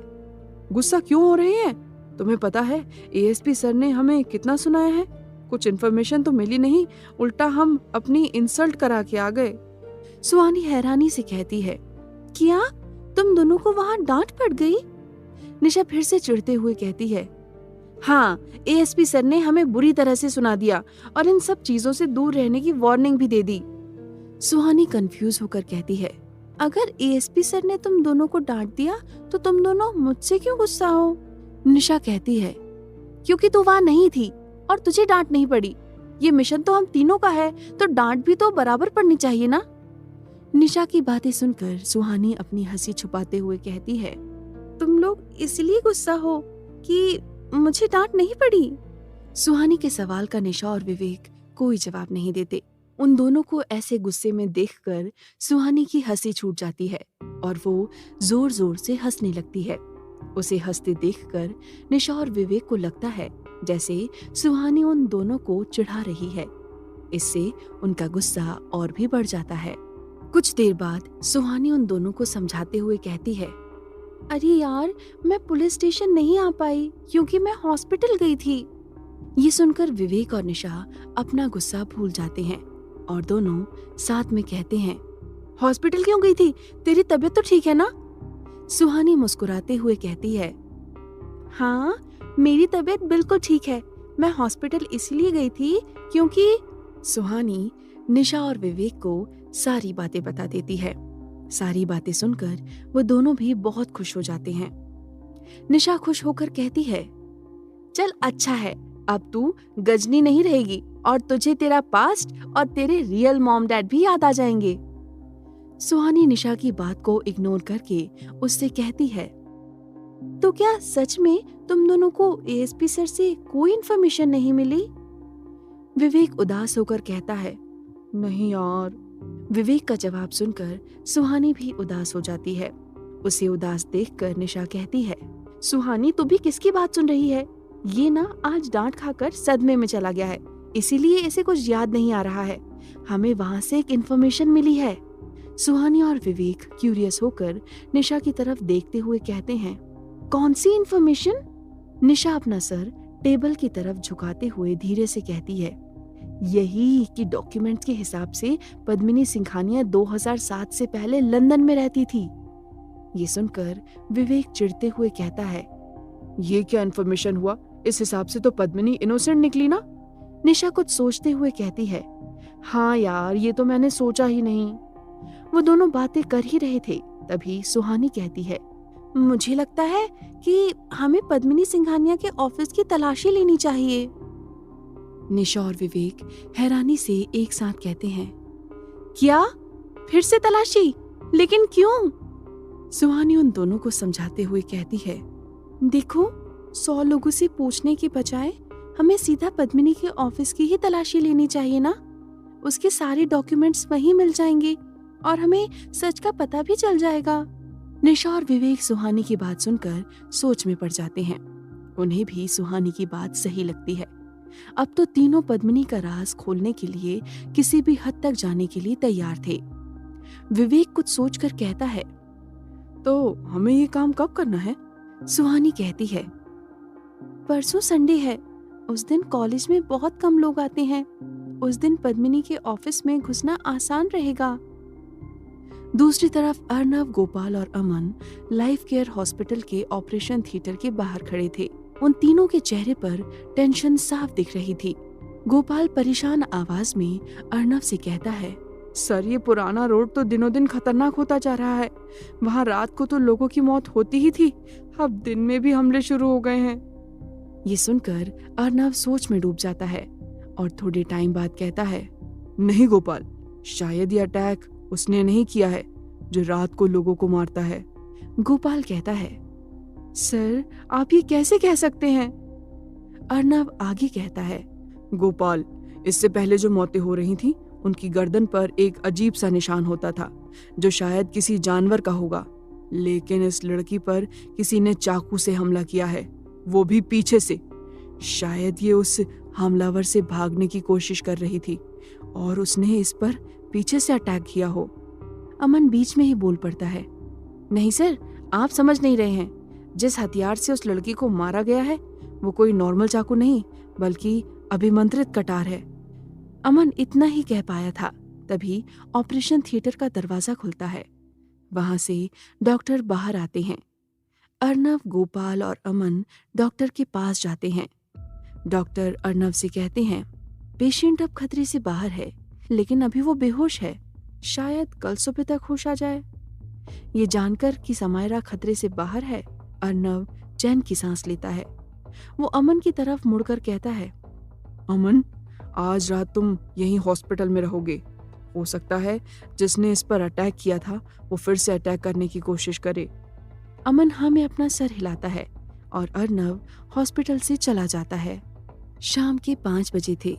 गुस्सा क्यों हो रहे हैं? तुम्हें पता है एएसपी सर ने हमें कितना सुनाया है? कुछ इन्फॉर्मेशन तो मिली नहीं, उल्टा हम अपनी इंसल्ट करा के आ गए। सुहानी हैरानी से कहती है, क्या तुम दोनों को वहां डांट पड़ गई? निशा फिर से चिढ़ते हुए कहती है, हाँ, एएसपी सर ने हमें बुरी तरह से सुना दिया और इन सब चीजों से दूर रहने की वार्निंग भी दे दी। सुहानी कंफ्यूज होकर कहती है, अगर एएसपी सर ने तुम दोनों को डांट दिया तो तुम दोनों मुझसे क्यों गुस्सा हो? निशा कहती है, क्योंकि तू वहां नहीं थी और तुझे डांट नहीं पड़ी। ये मिशन तो हम तीनों का है, तो डांट भी तो बराबर पड़नी चाहिए ना। निशा की बातें सुनकर सुहानी अपनी हंसी छुपाते हुए कहती है, तुम लोग इसलिए गुस्सा हो कि मुझे डांट नहीं पड़ी? सुहानी के सवाल का निशा और विवेक कोई जवाब नहीं देते। उन दोनों को ऐसे गुस्से में देखकर सुहानी की हंसी छूट जाती है और वो जोर जोर से हंसने लगती है। उसे हंसते देखकर निशा और विवेक को लगता है जैसे सुहानी उन दोनों को चिढ़ा रही है। इससे उनका गुस्सा और भी बढ़ जाता है। कुछ देर बाद सुहानी उन दोनों को समझाते हुए कहती है, अरे यार, मैं पुलिस स्टेशन नहीं आ पाई क्योंकि मैं हॉस्पिटल गई थी। ये सुनकर विवेक और निशा अपना गुस्सा भूल जाते हैं और दोनों साथ में कहते हैं, हॉस्पिटल क्यों गई थी? तेरी तबीयत तो ठीक है ना? सुहानी मुस्कुराते हुए कहती है, हाँ, मेरी तबीयत बिल्कुल ठीक है। मैं हॉस्पिटल इसलिए गई थी क्योंकि सुहानी निशा और विवेक को सारी बातें बता देती है। सारी बातें सुनकर वो दोनों भी बहुत खुश हो जाते हैं। निशा खुश होकर कहती है, चल अच्छा है, अब तू गजनी नहीं रहेगी और तुझे तेरा पास्ट और तेरे रियल मॉम डैड भी याद आ जाएंगे। सुहानी निशा की बात को इग्नोर करके उससे कहती है, तो क्या सच में तुम दोनों को एएसपी सर से कोई इन्फॉर्मेशन नहीं मिली? विवेक उदास होकर कहता है, नहीं यार। विवेक का जवाब सुनकर सुहानी भी उदास हो जाती है। उसे उदास देखकर निशा कहती है, सुहानी तू भी किसकी बात सुन रही है? ये ना आज डांट खाकर सदमे में चला गया है, इसीलिए इसे कुछ याद नहीं आ रहा है। हमें वहां से एक इन्फॉर्मेशन मिली है। सुहानी और विवेक क्यूरियस होकर निशा की तरफ देखते हुए कहते हैं, कौन सी इन्फॉर्मेशन? निशा अपना सर टेबल की तरफ झुकाते हुए धीरे से कहती है, यही कि डॉक्यूमेंट्स के हिसाब से पद्मिनी सिंघानिया 2007 से पहले लंदन में रहती थी। ये सुनकर विवेक चिढ़ते हुए कहता है, ये क्या इन्फॉर्मेशन हुआ? इस हिसाब से तो पद्मिनी इनोसेंट निकली ना? निशा कुछ सोचते हुए कहती है, हाँ यार, ये तो मैंने सोचा ही नहीं। वो दोनों बातें कर ही रहे थे, तभी सुहानी कहती है, मुझे लगता है कि हमें पद्मिनी सिंघानिया के ऑफिस की तलाशी लेनी चाहिए। निशा और विवेक हैरानी से एक साथ कहते हैं, क्या? फिर से तलाशी? लेकिन क्यों? सुहानी उन दोनों को समझाते हुए कहती है, देखो, 100 लोगों से पूछने के बजाय हमें सीधा पद्मिनी के ऑफिस की ही तलाशी लेनी चाहिए ना। उसके सारे डॉक्यूमेंट्स वहीं मिल जाएंगे और हमें सच का पता भी चल जाएगा। निशा और विवेक सुहानी की बात सुनकर सोच में पड़ जाते हैं। उन्हें भी सुहानी की बात सही लगती है। अब तो तीनों पद्मिनी का राज खोलने के लिए किसी भी हद तक जाने के लिए तैयार थे। विवेक कुछ सोचकर कहता है, तो हमें ये काम कब करना है? सुहानी कहती है, परसों संडे है, उस दिन कॉलेज में बहुत कम लोग आते हैं। उस दिन पद्मिनी के ऑफिस में घुसना आसान रहेगा। दूसरी तरफ अर्नव, गोपाल और अमन लाइफ केयर हॉस्पिटल के ऑपरेशन थिएटर के बाहर खड़े थे। उन तीनों के चेहरे पर टेंशन साफ दिख रही थी। गोपाल परेशान आवाज में अर्नव से कहता है, सर, ये पुराना रोड तो दिनों दिन खतरनाक होता जा रहा है। वहाँ रात को तो लोगों की मौत होती ही थी, अब दिन में भी हमले शुरू हो गए हैं। ये सुनकर अर्नव सोच में डूब जाता है और थोड़े टाइम बाद कहता है, नहीं गोपाल, शायद ये अटैक उसने नहीं किया है जो रात को लोगों को मारता है। गोपाल कहता है, सर, आप ये कैसे कह सकते हैं? अर्नव आगे कहता है, गोपाल, इससे पहले जो मौतें हो रही थीं, उनकी गर्दन पर एक अजीब सा निशान होता था जो शायद किसी जानवर का होगा, लेकिन इस लड़की पर किसी ने चाकू से हमला किया है, वो भी पीछे से। शायद ये उस हमलावर से भागने की कोशिश कर रही थी और उसने इस पर पीछे से अटैक किया हो। अमन बीच में ही बोल पड़ता है, नहीं सर, आप समझ नहीं रहे हैं। जिस हथियार से उस लड़की को मारा गया है वो कोई नॉर्मल चाकू नहीं, बल्कि अभिमंत्रित कटार है। अमन इतना ही कह पाया था, तभी ऑपरेशन थिएटर का दरवाजा खुलता है। वहां से डॉक्टर बाहर आते हैं। अर्नव, गोपाल और अमन डॉक्टर के पास जाते हैं। डॉक्टर अर्नव से कहते हैं, पेशेंट अब खतरे से बाहर है, लेकिन अभी वो बेहोश है, शायद कल सुबह तक होश आ जाए। ये जानकर कि समायरा खतरे से बाहर है, अर्नव चैन की सांस लेता है। वो अमन की तरफ मुड़कर कहता है, अमन, आज रात तुम यहीं हॉस्पिटल में रहोगे। हो सकता है जिसने इस पर अटैक किया था वो फिर से अटैक करने की कोशिश करे। अमन हाँ में अपना सर हिलाता है और अर्नव हॉस्पिटल से चला जाता है। शाम के 5 बजे थे।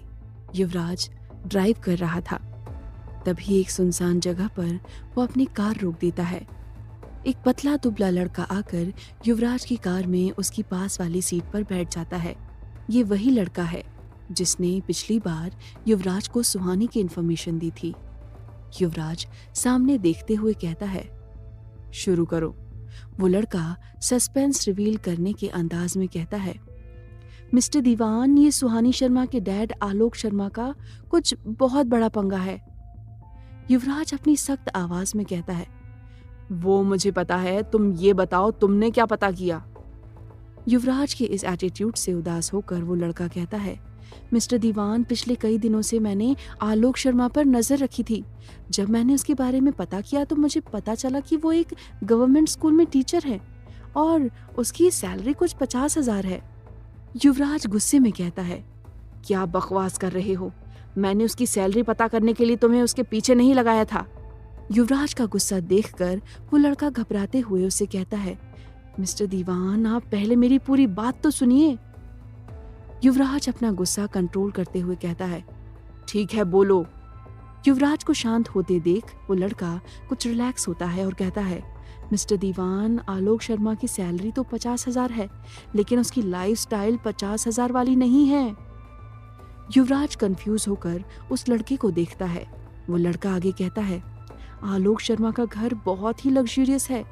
युवराज ड्राइव कर रहा था। तभी एक सुनसान जगह पर वो अपनी कार रोक देता है। एक पतला दुबला लड़का आकर युवराज की कार में उसकी पास वाली सीट पर बैठ जाता है। ये वही लड़का है जिसने पिछली बार युवराज को सुहानी की इन्फॉर्मेशन दी थी। युवराज सामने देखते हुए कहता है, शुरू करो। वो लड़का सस्पेंस रिवील करने के अंदाज में कहता है, मिस्टर दीवान, ये सुहानी शर्मा के डैड आलोक शर्मा का कुछ बहुत बड़ा पंगा है। युवराज अपनी सख्त आवाज में कहता है, वो मुझे पता है, तुम ये बताओ तुमने क्या पता किया। युवराज के इस एटीट्यूड से उदास होकर वो लड़का कहता है, मिस्टर दीवान, पिछले कई दिनों से मैंने आलोक शर्मा पर नजर रखी थी। जब मैंने उसके बारे में पता किया तो मुझे पता चला कि वो एक गवर्नमेंट स्कूल में टीचर है और उसकी सैलरी कुछ 50,000 है। युवराज गुस्से में कहता है, क्या बकवास कर रहे हो? मैंने उसकी सैलरी पता करने के लिए तुम्हें उसके पीछे नहीं लगाया था। युवराज का गुस्सा देखकर वो लड़का घबराते हुए उससे कहता है, मिस्टर दीवान, आप पहले मेरी पूरी बात तो सुनिए। युवराज अपना गुस्सा कंट्रोल करते हुए कहता है, ठीक है, बोलो। युवराज को शांत होते देख वो लड़का कुछ रिलैक्स होता है और कहता है, मिस्टर दीवान, आलोक शर्मा की सैलरी तो 50,000 है, लेकिन उसकी लाइफस्टाइल 50,000 वाली नहीं है। युवराज कंफ्यूज होकर उस लड़के को देखता है। वो लड़का आगे कहता है, आलोक शर्मा का घर बहुत ही लग्जरियस है।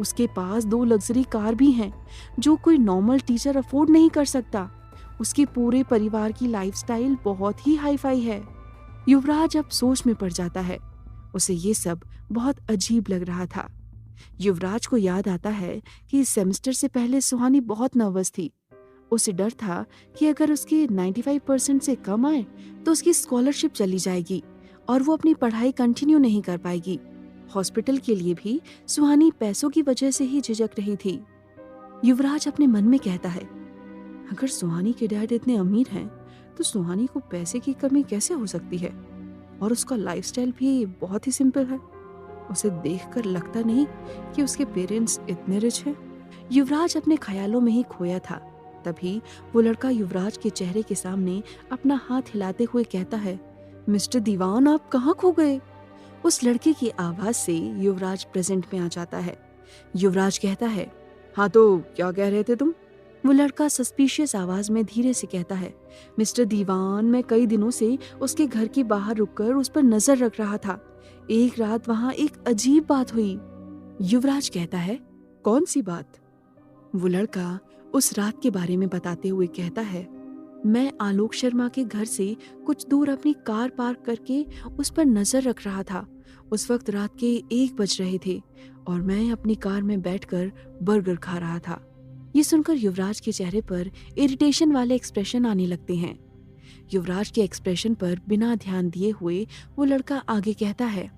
उसके पास 2 लग्जरी कार भी हैं, जो कोई नॉर्मल टीचर अफोर्ड नहीं कर सकता। उसके पूरे परिवार की लाइफस्टाइल बहुत ही हाई फाई है। युवराज अब सोच में पड़ जाता है। उसे ये सब बहुत अजीब लग रहा था। युवराज को याद आता है कि इस सेमेस्टर से पहले सुहानी बहुत नर्वस थी। उसे डर था कि अगर उसके 95% से कम आए तो उसकी स्कॉलरशिप चली जाएगी और वो अपनी पढ़ाई कंटिन्यू नहीं कर पाएगी। हॉस्पिटल के लिए भी सुहानी पैसों की वजह से ही झिझक रही थी। युवराज अपने मन में कहता है, अगर सुहानी के डैड इतने अमीर हैं तो सुहानी को पैसे की कमी कैसे हो सकती है? और उसका लाइफस्टाइल भी बहुत ही सिंपल है। उसे देखकर लगता नहीं कि उसके पेरेंट्स इतने रिच हैं। युवराज अपने ख्यालों में ही खोया था। तभी वो लड़का युवराज के चेहरे के सामने अपना हाथ हिलाते हुए कहता है, मिस्टर दीवान, आप कहाँ खो गए? उस लड़के की आवाज से युवराज प्रेजेंट में आ जाता है। युवराज कहता है, हाँ तो क्या कह रहे थे तुम? वो लड़का सस्पिशियस आवाज में धीरे से कहता है, मिस्टर दीवान, मैं कई दिनों से उसके घर के बाहर रुककर उस पर नजर रख रहा था। एक रात वहां एक अजीब बात हुई। युवराज कहता है, कौन सी बात? वो लड़का उस रात के बारे में बताते हुए कहता है, मैं आलोक शर्मा के घर से कुछ दूर अपनी कार पार्क करके उस पर नजर रख रहा था। उस वक्त रात के 1 बज रहे थे और मैं अपनी कार में बैठकर बर्गर खा रहा था। ये सुनकर युवराज के चेहरे पर इरिटेशन वाले एक्सप्रेशन आने लगते हैं। युवराज के एक्सप्रेशन पर बिना ध्यान दिए हुए वो लड़का आगे कहता है,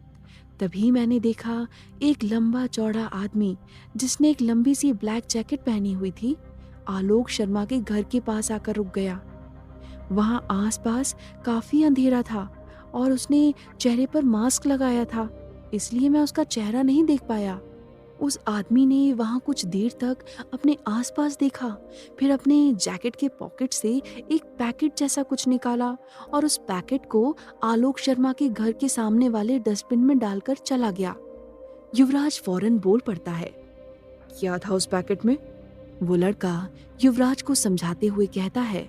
तभी मैंने देखा एक लंबा चौड़ा आदमी जिसने एक लंबी सी ब्लैक जैकेट पहनी हुई थी, आलोक शर्मा के घर के पास आकर रुक गया। वहां आसपास काफी अंधेरा था और उसने चेहरे पर मास्क लगाया था, इसलिए मैं उसका चेहरा नहीं देख पाया। उस आदमी ने वहां कुछ देर तक अपने आसपास देखा, फिर अपने जैकेट के पॉकेट से एक पैकेट जैसा कुछ निकाला और उस पैकेट को आलोक शर्मा के घर के सामने वाले डस्टबिन में डालकर चला गया। युवराज फौरन बोल पड़ता है, क्या था उस पैकेट में? वो लड़का युवराज को समझाते हुए कहता है,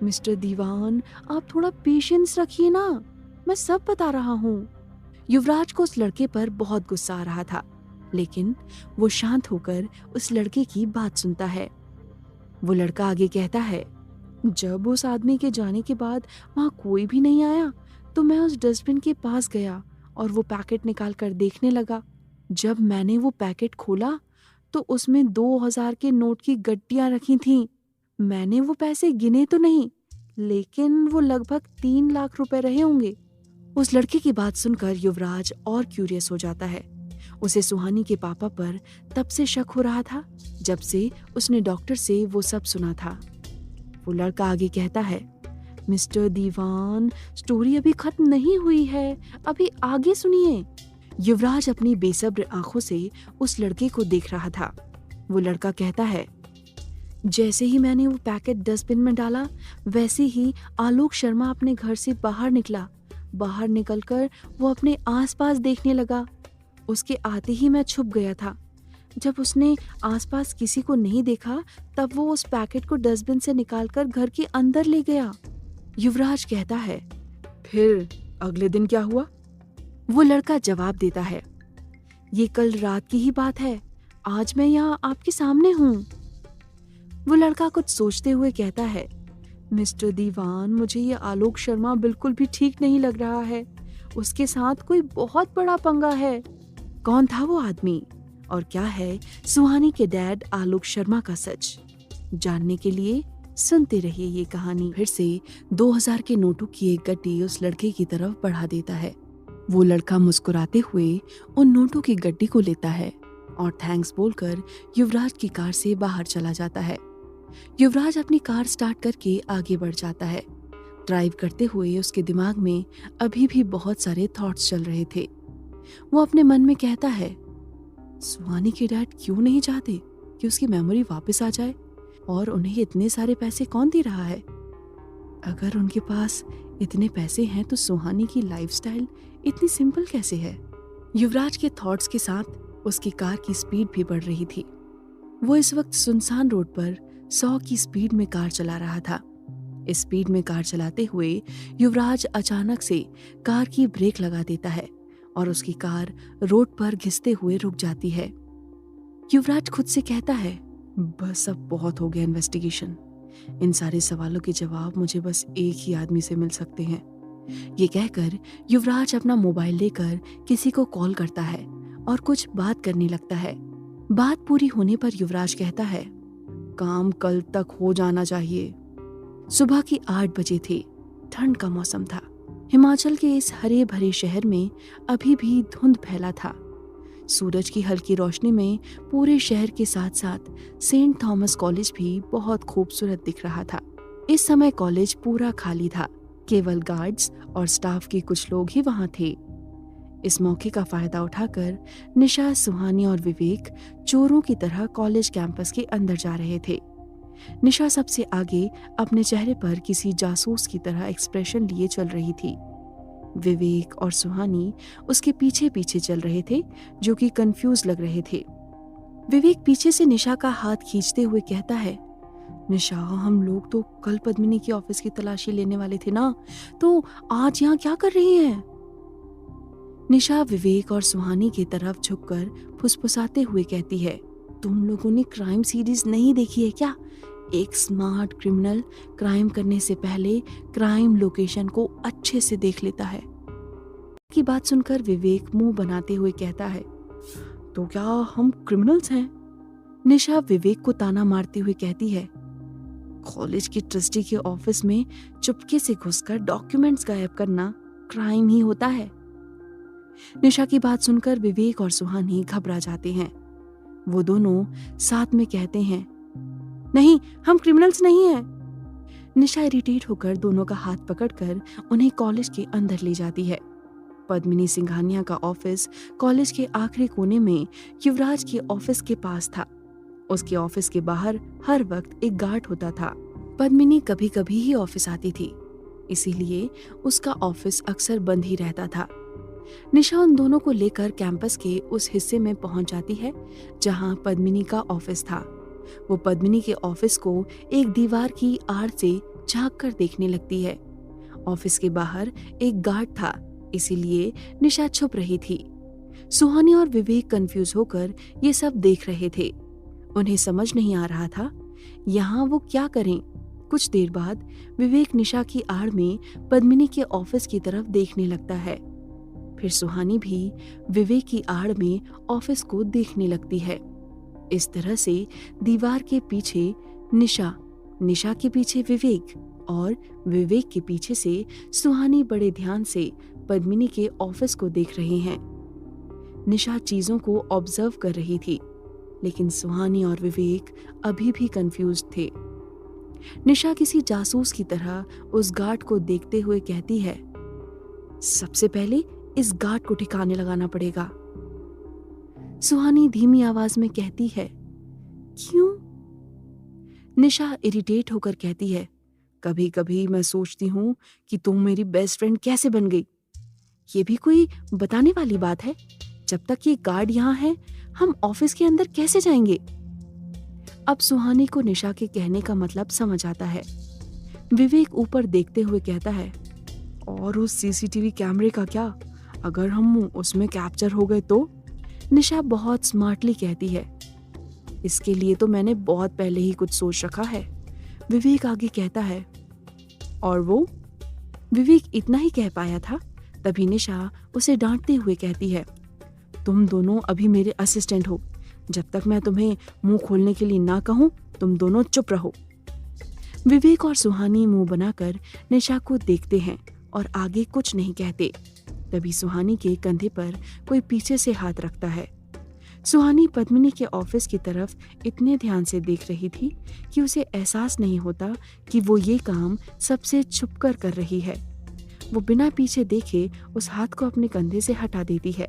मिस्टर दीवान, आप थोड़ा पेशेंस रखिए ना, मैं सब बता रहा हूँ। युवराज को उस लड़के पर बहुत गुस्सा आ रहा था, लेकिन वो शांत होकर उस लड़के की बात सुनता है। वो लड़का आगे कहता है, जब उस आदमी के जाने के बाद वहाँ कोई भी नहीं आया तो मैं उस डस्टबिन के पास गया और वो पैकेट निकाल कर देखने लगा। जब मैंने वो पैकेट खोला तो उसमें 2000 के नोट की गड्डियां रखी थीं। मैंने वो पैसे गिने तो नहीं, लेकिन वो लगभग 3 लाख रुपए रहे होंगे। उस लड़के की बात सुनकर युवराज और क्यूरियस हो जाता है। उसे सुहानी के पापा पर तब से शक हो रहा था जब से उसने डॉक्टर से वो सब सुना था। वो लड़का आगे कहता है, मिस्टर दीवान, स्टोरी अभी खत्म नहीं हुई है, अभी आगे सुनिए। युवराज अपनी बेसब्र आंखों से उस लड़के को देख रहा था। वो लड़का कहता है, जैसे ही मैंने वो पैकेट डस्टबिन में डाला वैसे ही आलोक शर्मा अपने घर से बाहर निकला। बाहर निकलकर वो अपने आसपास देखने लगा। उसके आते ही मैं छुप गया था। जब उसने आसपास किसी को नहीं देखा तब वो उस पैकेट को डस्टबिन से निकालकर घर के अंदर ले गया। युवराज कहता है, फिर अगले दिन क्या हुआ? वो लड़का जवाब देता है, ये कल रात की ही बात है, आज मैं यहाँ आपके सामने हूँ। वो लड़का कुछ सोचते हुए कहता है, मिस्टर दीवान, मुझे ये आलोक शर्मा बिल्कुल भी ठीक नहीं लग रहा है। उसके साथ कोई बहुत बड़ा पंगा है। कौन था वो आदमी और क्या है सुहानी के डैड आलोक शर्मा का सच? जानने के लिए सुनते रहिए ये कहानी। फिर से 2000 के नोटों की एक गड्डी उस लड़के की तरफ बढ़ा देता है। वो लड़का मुस्कुराते हुए उन नोटों की गड्डी को लेता है और थैंक्स बोलकर युवराज की कार से बाहर चला जाता है। युवराज अपनी कार स्टार्ट करके आगे बढ़ जाता है। ड्राइव करते हुए उसके दिमाग में अभी भी बहुत सारे थॉट्स चल रहे थे। वो अपने मन में कहता है, सुहानी के डैड क्यों नहीं चाहते कि उसकी मेमोरी वापस आ जाए, और उन्हें इतने सारे पैसे कौन दे रहा है? अगर उनके पास इतने पैसे हैं तो सुहानी की लाइफस्टाइल इतनी सिंपल कैसे है? युवराज के थॉट्स के साथ उसकी कार की स्पीड भी बढ़ रही थी। वो इस वक्त सुनसान रोड पर 100 की स्पीड में कार चला रहा था। इस स्पीड में कार चलाते हुए युवराज अचानक से कार की ब्रेक लगा देता है और उसकी कार रोड पर घिसते हुए रुक जाती है। युवराज खुद से कहता है, बस अब बहुत हो गया इन्वेस्टिगेशन। इन सारे सवालों के जवाब मुझे बस एक ही आदमी से मिल सकते हैं। ये कहकर युवराज अपना मोबाइल लेकर किसी को कॉल करता है और कुछ बात करने लगता है। बात पूरी होने पर युवराज कहता है, काम कल तक हो जाना चाहिए। सुबह की 8 बजे थे। ठंड का मौसम था। हिमाचल के इस हरे भरे शहर में अभी भी धुंध फैला था। सूरज की हल्की रोशनी में पूरे शहर के साथ साथ सेंट थॉमस कॉलेज भी बहुत खूबसूरत दिख रहा था। इस समय कॉलेज पूरा खाली था। केवल गार्ड्स और स्टाफ के कुछ लोग ही वहां थे। इस मौके का फायदा उठाकर निशा, सुहानी और विवेक चोरों की तरह कॉलेज कैंपस के अंदर जा रहे थे। निशा सबसे आगे अपने चेहरे पर किसी जासूस की तरह एक्सप्रेशन लिए चल रही थी। विवेक और सुहानी उसके पीछे पीछे चल रहे थे, जो कि कंफ्यूज लग रहे थे। विवेक पीछे से निशा का हाथ खींचते हुए कहता है, निशा, हम लोग तो कल पद्मिनी की ऑफिस की तलाशी लेने वाले थे ना, तो आज यहाँ क्या कर रही हैं? निशा विवेक और सुहानी की तरफ झुककर फुसफुसाते हुए कहती है, तुम लोगों ने क्राइम सीरीज नहीं देखी है क्या? एक स्मार्ट क्रिमिनल क्राइम करने से पहले क्राइम लोकेशन को अच्छे से देख लेता है। की बात सुनकर विवेक मुंह बनाते हुए कहता है, तो क्या हम क्रिमिनल्स हैं? निशा विवेक को ताना मारते हुए कहती है, कॉलेज के ट्रस्टी के ऑफिस में चुपके से घुसकर डॉक्यूमेंट्स गायब करना क्राइम ही होता है। निशा की बात सुनकर विवेक और सुहानी घबरा जाते हैं। वो दोनों साथ में कहते हैं, नहीं, हम क्रिमिनल्स नहीं हैं। निशा इरिटेट होकर दोनों का हाथ पकड़कर उन्हें कॉलेज के अंदर ले जाती है। पद्मिनी सिंघानिया का ऑफिस कॉलेज के आखिरी कोने में युवराज के ऑफिस के पास था। उसके ऑफिस के बाहर हर वक्त एक गार्ड होता था। पद्मिनी कभी कभी ही ऑफिस आती थी, इसीलिए उसका ऑफिस अक्सर बंद ही रहता था। निशा उन दोनों को लेकर कैंपस के उस हिस्से में पहुंच जाती है जहां पद्मिनी का ऑफिस था। वो पद्मिनी के ऑफिस को एक दीवार की आड़ से झांक कर देखने लगती है। ऑफिस के बाहर एक गार्ड था, इसीलिए निशा छुप रही थी। सुहानी और विवेक कंफ्यूज होकर ये सब देख रहे थे। उन्हें समझ नहीं आ रहा था यहाँ वो क्या करें। कुछ देर बाद विवेक निशा की आड़ में पद्मिनी के ऑफिस की तरफ देखने लगता है। फिर सुहानी भी विवेक की आड़ में ऑफिस को देखने लगती है। इस तरह से दीवार के पीछे निशा, निशा के पीछे विवेक और विवेक के पीछे से सुहानी बड़े ध्यान से पद्मिनी के ऑफिस को देख रहे हैं। निशा चीजों को ऑब्जर्व कर रही थी, लेकिन सुहानी और विवेक अभी भी कंफ्यूज थे। निशा किसी जासूस की तरह उस गार्ड को देखते हुए कहती है, सबसे पहले इस गार्ड को ठिकाने लगाना पड़ेगा। सुहानी धीमी आवाज में कहती है, क्यों? निशा इरिटेट होकर कहती है, कभी कभी मैं सोचती हूँ कि तुम मेरी बेस्ट फ्रेंड कैसे बन गई। ये भी कोई बताने वाली बात है? जब तक ये गार्ड यहाँ है, हम ऑफिस के अंदर कैसे जाएंगे? अब सुहानी को निशा के कहने का मतलब समझ आता है। विवेक ऊपर देखते हुए कहता है, और उस सीसीटीवी कैमरे का क्या? अगर हम उसमें कैप्चर हो गए तो? निशा बहुत स्मार्टली कहती है, इसके लिए तो मैंने बहुत पहले ही कुछ सोच रखा है। विवेक आगे कहता है, और वो? विवेक इतना ही कह पाया था, तभी निशा उसे डांटते हुए कहती है, तुम दोनों अभी मेरे असिस्टेंट हो। जब तक मैं तुम्हें मुंह खोलने के लिए ना कहूं, तुम दोनों चुप रहो। विवेक और सुहानी मुंह बनाकर निशा को देखते हैं और आगे कुछ नहीं कहते। तभी सुहानी के कंधे पर कोई पीछे से हाथ रखता है। सुहानी पद्मिनी के ऑफिस की तरफ इतने ध्यान से देख रही थी कि उसे एहसास नहीं होता कि वो ये काम सबसे छुपकर कर रही है। वो बिना पीछे देखे उस हाथ को अपने कंधे से हटा देती है।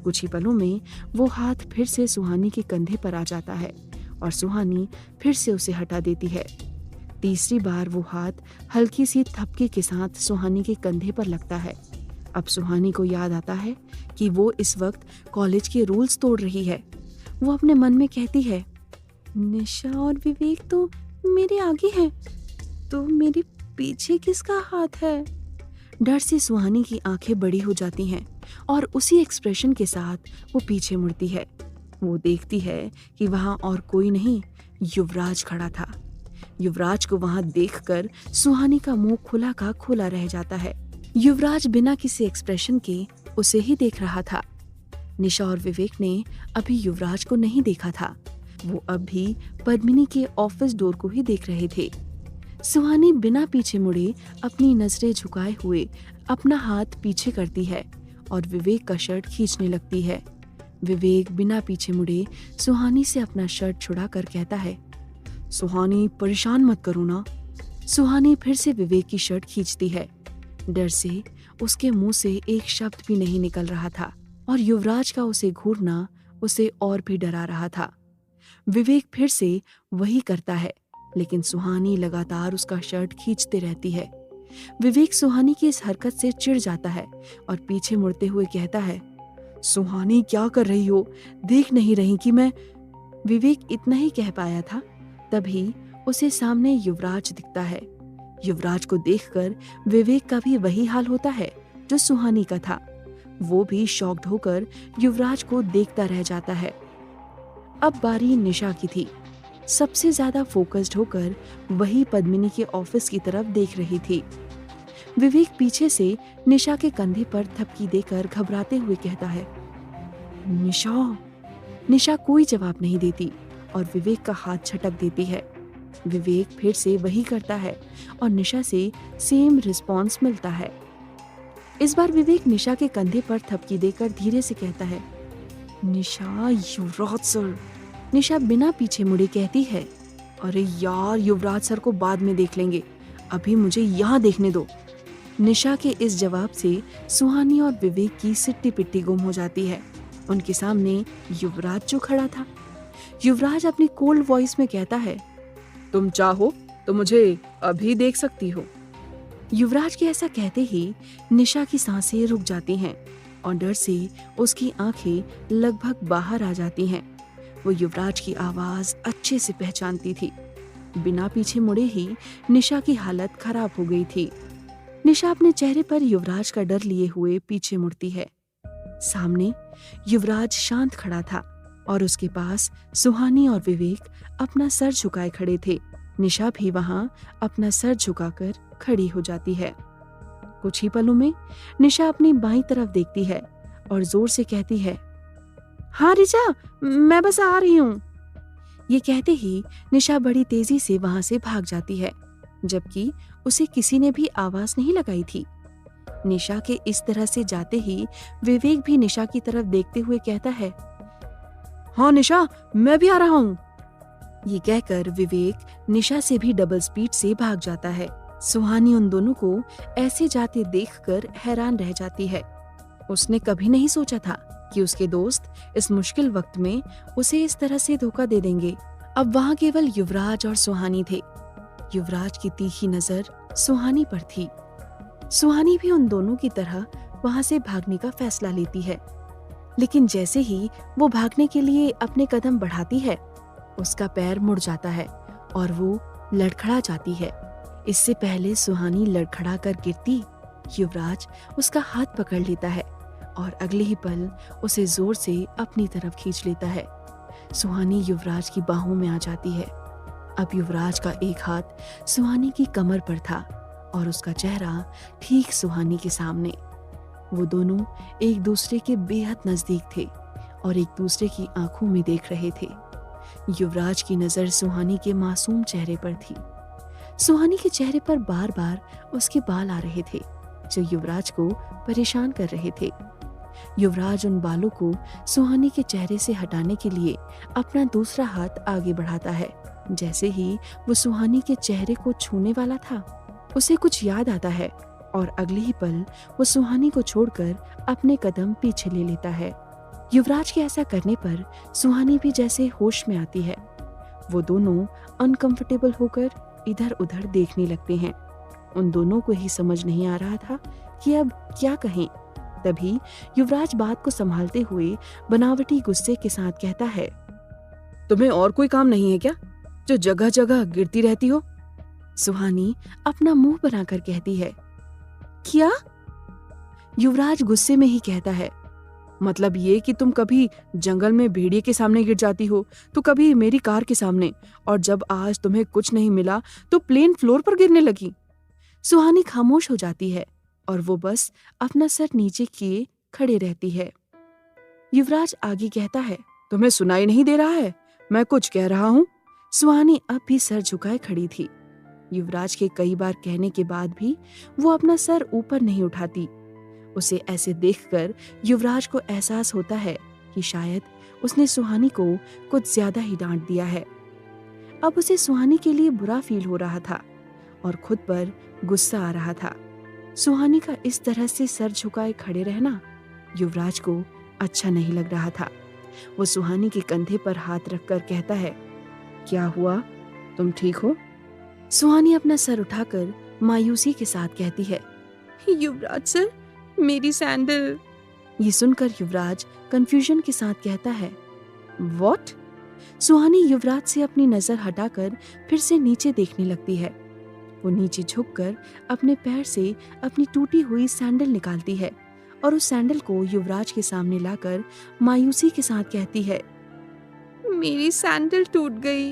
कुछ ही पलों में वो हाथ फिर से सुहानी के कंधे पर आ जाता है और सुहानी फिर से उसे हटा देती है। तीसरी बार वो हाथ हल्की सी थपकी के साथ सुहानी के कंधे पर लगता है। अब सुहानी को याद आता है कि वो इस वक्त कॉलेज के रूल्स तोड़ रही है। वो अपने मन में कहती है, निशा और विवेक तो मेरे आगे हैं, तो मेरे पीछे किसका हाथ है? डर से सुहानी की आंखें बड़ी हो जाती हैं और उसी एक्सप्रेशन के साथ वो पीछे मुड़ती है। वो देखती है कि वहां और कोई नहीं, युवराज खड़ा था। युवराज को वहां देखकर सुहानी का मुंह खुला का खुला रह जाता है। युवराज बिना किसी एक्सप्रेशन के उसे ही देख रहा था। निशा और विवेक ने अभी युवराज को नहीं देखा था। वो अब भी पद्मिनी के ऑफिस डोर को ही देख रहे थे। सुहानी बिना पीछे मुड़े अपनी नजरें झुकाए हुए अपना हाथ पीछे करती है और विवेक का शर्ट खींचने लगती है। विवेक बिना पीछे मुड़े सुहानी से अपना शर्ट छुड़ा कर कहता है, सुहानी परेशान मत करो ना। सुहानी फिर से विवेक की शर्ट खींचती है। डर से उसके मुंह से एक शब्द भी नहीं निकल रहा था और युवराज का उसे घूरना उसे और भी डरा रहा था। विवेक फिर से वही करता है, लेकिन सुहानी लगातार उसका शर्ट खींचते रहती है। विवेक सुहानी की इस हरकत से चिढ़ जाता है और पीछे मुड़ते हुए कहता है, सुहानी क्या कर रही हो? देख नहीं रही कि मैं? विवेक इतना ही कह पाया था, तभी उसे सामने युवराज दिखता है। युवराज को देखकर विवेक का भी वही हाल होता है जो सुहानी का था। वो भी शॉक्ड होकर युवराज को देखता रह जाता है। अब बारी निशा की थी। सबसे ज्यादा फोकस्ड होकर वही पद्मिनी के ऑफिस की तरफ देख रही थी। विवेक पीछे से निशा के कंधे पर थपकी देकर घबराते हुए कहता है, निशा। निशा कोई जवाब नहीं देती और विवेक का हाथ झटक देती है। विवेक फिर से वही करता है और निशा से सेम रिस्पॉन्स मिलता है। इस बार विवेक निशा के कंधे पर थपकी देकर धीरे से कहता है, निशा, युवराज सर। निशा बिना पीछे मुड़े कहती है, अरे यार, युवराज सर को बाद में देख लेंगे, अभी मुझे यहाँ देखने दो। निशा के इस जवाब से सुहानी और विवेक की सिट्टी पिट्टी गुम हो जाती है। उनके सामने युवराज जो खड़ा था। युवराज अपनी कोल्ड वॉइस में कहता है, तुम चाहो तो मुझे अभी देख सकती हो। युवराज के ऐसा कहते ही निशा की सांसें रुक जाती हैं और डर से उसकी आंखें लगभग बाहर आ जाती हैं। वो युवराज की आवाज अच्छे से पहचानती थी। बिना पीछे मुड़े ही निशा की हालत खराब हो गई थी। निशा अपने चेहरे पर युवराज का डर लिए हुए पीछे मुड़ती है। सामने युवराज शांत खड़ा था और उसके पास सुहानी और विवेक अपना सर झुकाए खड़े थे। निशा भी वहां अपना सर झुकाकर खड़ी हो जाती है। कुछ ही पलों में निशा अपनी बाईं तरफ देखती है और जोर से कहती है, हाँ ऋचा, मैं बस आ रही हूँ। ये कहते ही निशा बड़ी तेजी से वहां से भाग जाती है, जबकि उसे किसी ने भी आवाज नहीं लगाई थी। निशा के इस तरह से जाते ही विवेक भी निशा की तरफ देखते हुए कहता है, हाँ निशा, मैं भी आ रहा हूँ। ये कहकर विवेक निशा से भी डबल स्पीड से भाग जाता है। सुहानी उन दोनों को ऐसे जाते देखकर हैरान रह जाती है। उसने कभी नहीं सोचा था कि उसके दोस्त इस मुश्किल वक्त में उसे इस तरह से धोखा दे देंगे। अब वहां केवल युवराज और सुहानी थे। युवराज की तीखी नजर सुहानी पर थी। सुहानी भी उन दोनों की तरह वहां से भागने का फैसला लेती है, लेकिन जैसे ही वो भागने के लिए अपने कदम बढ़ाती है, उसका पैर मुड़ जाता है और वो लड़खड़ा जाती है। इससे पहले सुहानी लड़खड़ा कर गिरती, युवराज उसका हाथ पकड़ लेता है और अगले ही पल उसे जोर से अपनी तरफ खींच लेता है। सुहानी युवराज की बाहों में आ जाती है। अब युवराज का एक हाथ सुहानी की कमर पर था और उसका चेहरा ठीक सुहानी के सामने। वो दोनों एक दूसरे के बेहद नजदीक थे और एक दूसरे की आंखों में देख रहे थे। युवराज की नजर सुहानी के मासूम चेहरे पर थी। सुहानी के चेहरे पर बार बार उसके बाल आ रहे थे, जो युवराज को परेशान कर रहे थे। युवराज उन बालों को सुहानी के चेहरे से हटाने के लिए अपना दूसरा हाथ आगे बढ़ाता है। जैसे ही वो सुहानी के चेहरे को छूने वाला था, उसे कुछ याद आता है और अगले ही पल वो सुहानी को छोड़कर अपने कदम पीछे ले लेता है। युवराज के ऐसा करने पर सुहानी भी जैसे होश में आती है। वो दोनों अनकंफर्टेबल होकर इधर उधर देखने लगते हैं। उन दोनों को ही समझ नहीं आ रहा था कि अब क्या कहें। तभी युवराज बात को संभालते हुए बनावटी गुस्से के साथ कहता है, तुम्हें और कोई काम नहीं है क्या, जो जगह जगह गिरती रहती हो? सुहानी अपना मुंह बनाकर कहती है, क्या? युवराज गुस्से में ही कहता है, मतलब ये कि तुम कभी जंगल में भेड़िए के सामने गिर जाती हो, तो कभी मेरी कार के सामने, और जब आज तुम्हें कुछ नहीं मिला तो प्लेन फ्लोर पर गिरने लगी। सुहानी खामोश हो जाती है और वो बस अपना सर नीचे किए खड़े रहती है। युवराज आगे कहता है, तुम्हें सुनाई नहीं दे रहा है? मैं कुछ कह रहा हूँ। सुहानी अब भी सर झुकाए खड़ी थी। युवराज के कई बार कहने के बाद भी वो अपना सर ऊपर नहीं उठाती। उसे ऐसे देखकर युवराज को एहसास होता है कि शायद उसने सुहानी को कुछ ज्यादा ही डांट दिया है। अब उसे सुहानी के लिए बुरा फील हो रहा था और खुद पर गुस्सा आ रहा था। सुहानी का इस तरह से सर झुकाए खड़े रहना युवराज को अच्छा नहीं लग रहा था। वो सुहानी के कंधे पर हाथ रखकर कहता है, क्या हुआ, तुम ठीक हो? सुहानी अपना सर उठाकर मायूसी के साथ कहती है, युवराज सर, मेरी सैंडल। ये सुनकर युवराज कंफ्यूजन के साथ कहता है, व्हाट? सुहानी युवराज से अपनी नजर हटाकर फिर से नीचे देखने लगती है। वो नीचे झुककर अपने पैर से अपनी टूटी हुई सैंडल निकालती है और उस सैंडल को युवराज के सामने लाकर मायूसी के साथ कहती है, मेरी सैंडल टूट गई।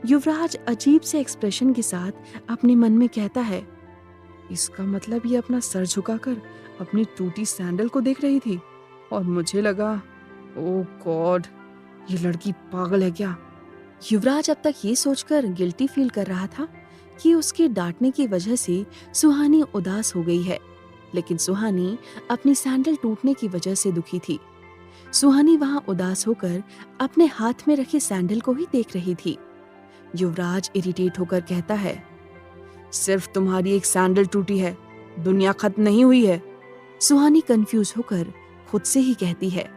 युवराज अजीब से एक्सप्रेशन के साथ अपने मन में कहता है, इसका मतलब ये अपना सर झुकाकर अपनी टूटी सैंडल को देख रही थी और मुझे लगा, ओह गॉड, ये लड़की पागल है क्या? युवराज अब तक ये सोचकर गिल्टी फील कर रहा था कि उसके डांटने की वजह से सुहानी उदास हो गई है, लेकिन सुहानी अपनी सैंडल टूटने की वजह से दुखी थी। सुहानी वहां उदास होकर अपने हाथ में रखे सैंडल को ही देख रही थी। युवराज इरिटेट होकर कहता है, सिर्फ तुम्हारी एक सैंडल टूटी है, दुनिया खत्म नहीं हुई है। सुहानी कंफ्यूज होकर खुद से ही कहती है,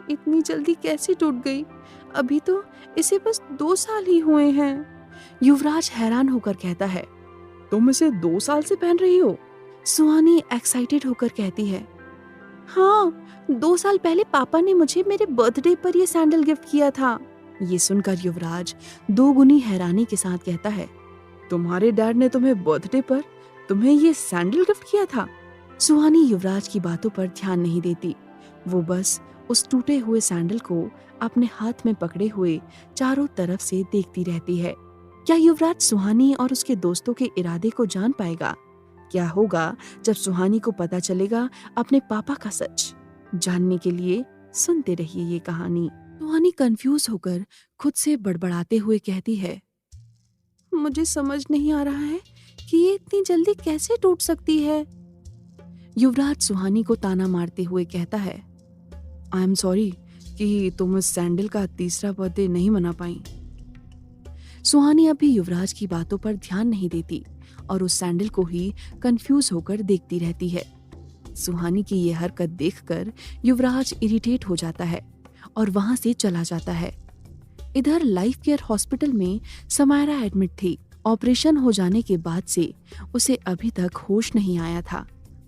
इतनी जल्दी कैसे टूट गई? अभी तो इसे बस 2 साल ही हुए हैं। युवराज हैरान होकर कहता है, तुम इसे 2 साल से पहन रही हो? सुहानी एक्साइटेड होकर कहती है, हाँ, 2 साल पहले पापा ने मुझे मेरे बर्थडे पर ये सैंडल गिफ्ट किया था। ये सुनकर युवराज 2 गुनी हैरानी के साथ कहता है, तुम्हारे डैड ने तुम्हें बर्थडे पर तुम्हें ये सैंडल गिफ्ट किया था? सुहानी युवराज की बातों पर ध्यान नहीं देती। वो बस उस टूटे हुए सैंडल को अपने हाथ में पकड़े हुए चारों तरफ से देखती रहती है। क्या युवराज सुहानी और उसके दोस्तों के इरादे को जान पाएगा? क्या होगा जब सुहानी को पता चलेगा अपने पापा का सच? जानने के लिए सुनते रहिए ये कहानी। सुहानी कंफ्यूज होकर खुद से बड़बड़ाते हुए कहती है, मुझे समझ नहीं आ रहा है कि ये इतनी जल्दी कैसे टूट सकती है। युवराज सुहानी को ताना मारते हुए कहता है, आई एम सॉरी कि तुम उस सैंडल का तीसरा बर्थडे नहीं मना पाई। सुहानी अभी युवराज की बातों पर ध्यान नहीं देती और उस सैंडल को ही कंफ्यूज होकर देखती रहती है। सुहानी की ये हरकत देखकर युवराज इरिटेट हो जाता है और वहां से चला जाता है। इधर लाइफ केयर हॉस्पिटल में समायरा एडमिट थी। ऑपरेशन हो जाने के बाद से उसे अभी तक होश नहीं आया था।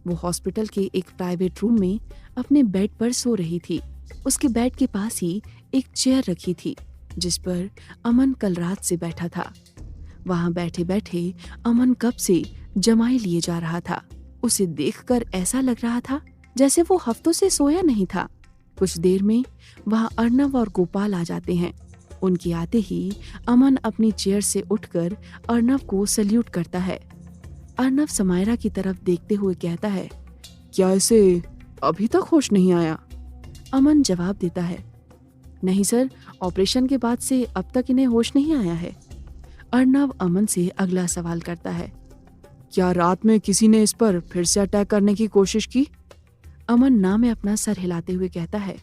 वो हॉस्पिटल के एक प्राइवेट रूम में अपने बेड पर सो रही थी। उसके बेड के पास ही एक चेयर रखी थी जिस पर अमन कल रात से बैठा था। वहां बैठे बैठे अमन कब से जमाई लिए जा रहा था। उसे देखकर ऐसा लग रहा था जैसे वो हफ्तों से सोया नहीं था। कुछ देर में वहां अर्नव और गोपाल आ जाते हैं। उनके आते ही अमन अपनी चेयर से उठकर अर्नव को सल्यूट करता है। अर्नव समायरा की तरफ देखते हुए कहता है, क्या इसे अभी तक होश नहीं आया? अमन जवाब देता है, नहीं सर, ऑपरेशन के बाद से अब तक इन्हें होश नहीं आया है। अर्नव अमन से अगला सवाल करता है, क्या रात में किसी ने इस पर फिर से अटैक करने की कोशिश की? अमन ना में अपना सर हिलाते हुए कहता है,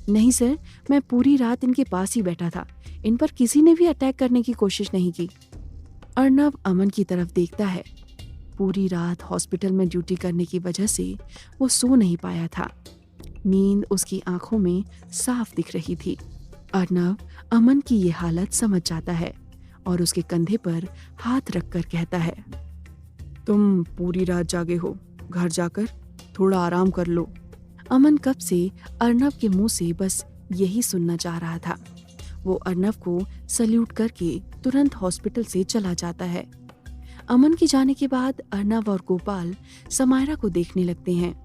नहीं सर, मैं पूरी रात इनके पास ही बैठा था। इन पर किसी ने भी अटैक करने की कोशिश नहीं की। अर्नव अमन की तरफ देखता है। पूरी रात हॉस्पिटल में ड्यूटी करने की वजह से वो सो नहीं पाया था। नींद उसकी आंखों में साफ दिख रही थी। अर्नव अमन की ये हालत समझ जाता है और उसके कंधे पर हाथ रखकर कहता है, तुम पूरी रात जागे हो, घर जाकर थोड़ा आराम कर लो। अमन कब से अर्नव के मुंह से बस यही सुनना चाह रहा था। वो अर्नव को सल्यूट करके तुरंत हॉस्पिटल से चला जाता है। अमन के जाने के बाद अर्नव और गोपाल समायरा को देखने लगते हैं।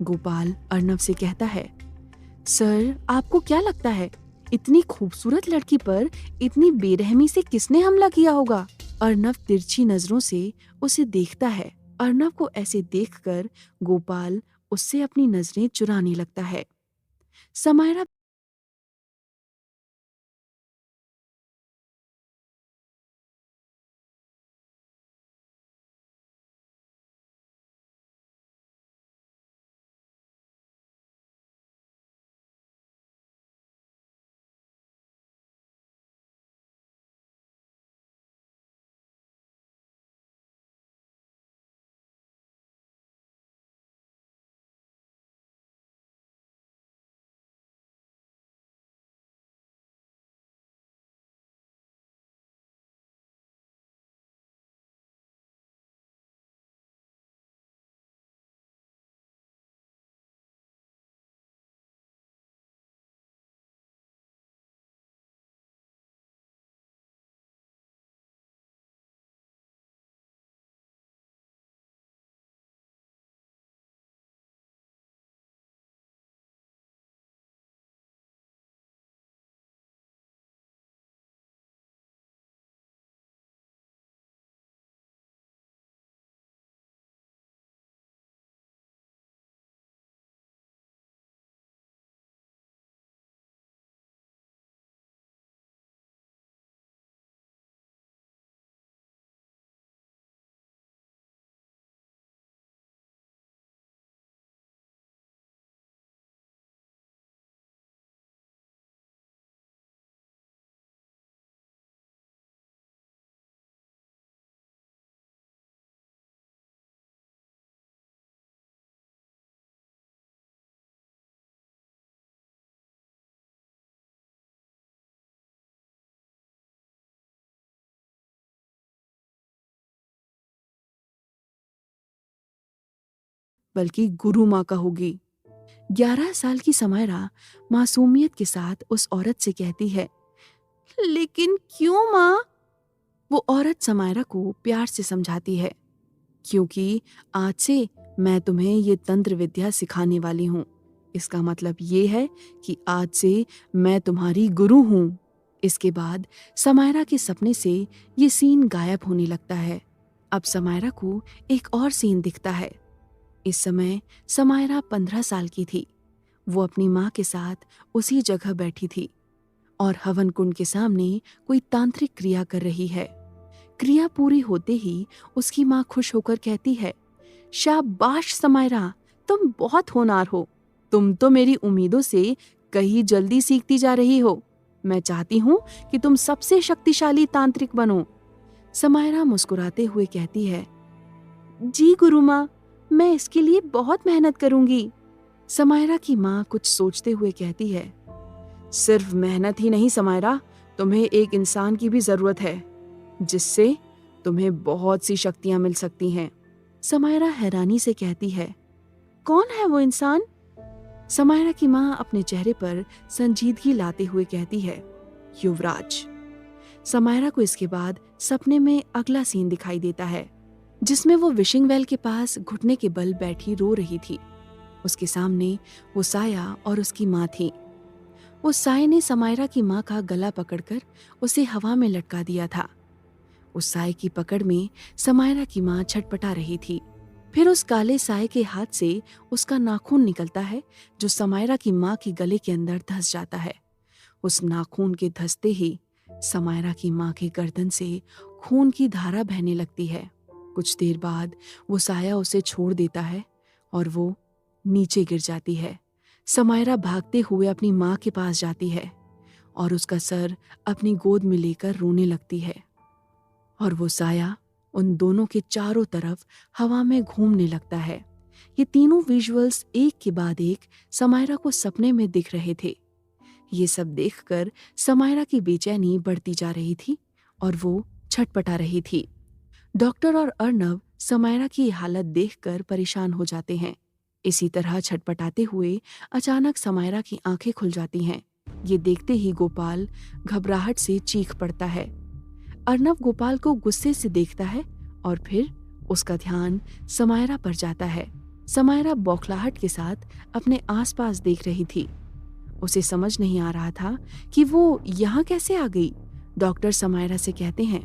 गोपाल अर्नव से कहता है, सर, आपको क्या लगता है इतनी खूबसूरत लड़की पर इतनी बेरहमी से किसने हमला किया होगा? अर्नव तिरछी नजरों से उसे देखता है। अर्नव को ऐसे देखकर गोपाल उससे अपनी नजरें चुराने लगता है। समायरा बल्कि गुरु माँ का होगी। 11 साल की समायरा मासूमियत के साथ उस औरत से कहती है, लेकिन क्यों माँ? वो औरत समायरा को प्यार से समझाती है, क्योंकि आज से मैं तुम्हें ये तंत्र विद्या सिखाने वाली हूँ। इसका मतलब ये है कि आज से मैं तुम्हारी गुरु हूँ। इसके बाद समायरा के सपने से ये सीन गायब होने लगता है। अब समायरा को एक और सीन दिखता है। इस समय समायरा 15 साल की थी। वो अपनी माँ के साथ उसी जगह बैठी थी और हवन कुंड के सामने कोई तांत्रिक क्रिया कर रही है। क्रिया पूरी होते ही उसकी माँ खुश होकर कहती है, शाबाश समायरा, तुम बहुत होनहार हो। तुम तो मेरी उम्मीदों से कहीं जल्दी सीखती जा रही हो। मैं चाहती हूँ कि तुम सबसे शक्तिशाली तांत्रिक बनो। समायरा मुस्कुराते हुए कहती है, जी गुरु माँ, मैं इसके लिए बहुत मेहनत करूंगी। समायरा की माँ कुछ सोचते हुए कहती है, सिर्फ मेहनत ही नहीं समायरा, तुम्हें एक इंसान की भी जरूरत है जिससे तुम्हें बहुत सी शक्तियां मिल सकती हैं। समायरा हैरानी से कहती है, कौन है वो इंसान? समायरा की माँ अपने चेहरे पर संजीदगी लाते हुए कहती है, युवराज। समायरा को इसके बाद सपने में अगला सीन दिखाई देता है, जिसमें वो विशिंग वेल के पास घुटने के बल बैठी रो रही थी। उसके सामने वो साया और उसकी माँ थी। उस साये ने समायरा की माँ का गला पकड़कर उसे हवा में लटका दिया था। उस साये की पकड़ में समायरा की माँ छटपटा रही थी। फिर उस काले साये के हाथ से उसका नाखून निकलता है, जो समायरा की माँ के गले के अंदर धंस जाता है। उस नाखून के धंसते ही समायरा की माँ के गर्दन से खून की धारा बहने लगती है। कुछ देर बाद वो साया उसे छोड़ देता है और वो नीचे गिर जाती है। समायरा भागते हुए अपनी माँ के पास जाती है और उसका सर अपनी गोद में लेकर रोने लगती है और वो साया उन दोनों के चारों तरफ हवा में घूमने लगता है। ये तीनों विजुअल्स एक के बाद एक समायरा को सपने में दिख रहे थे। ये सब देखकर समायरा की बेचैनी बढ़ती जा रही थी और वो छटपटा रही थी। डॉक्टर और अर्नव समायरा की हालत देखकर परेशान हो जाते हैं। इसी तरह छटपटाते हुए अचानक समायरा की आंखें खुल जाती हैं। ये देखते ही गोपाल घबराहट से चीख पड़ता है। अर्नव गोपाल को गुस्से से देखता है और फिर उसका ध्यान समायरा पर जाता है। समायरा बौखलाहट के साथ अपने आसपास देख रही थी। उसे समझ नहीं आ रहा था कि वो यहाँ कैसे आ गई। डॉक्टर समायरा से कहते हैं,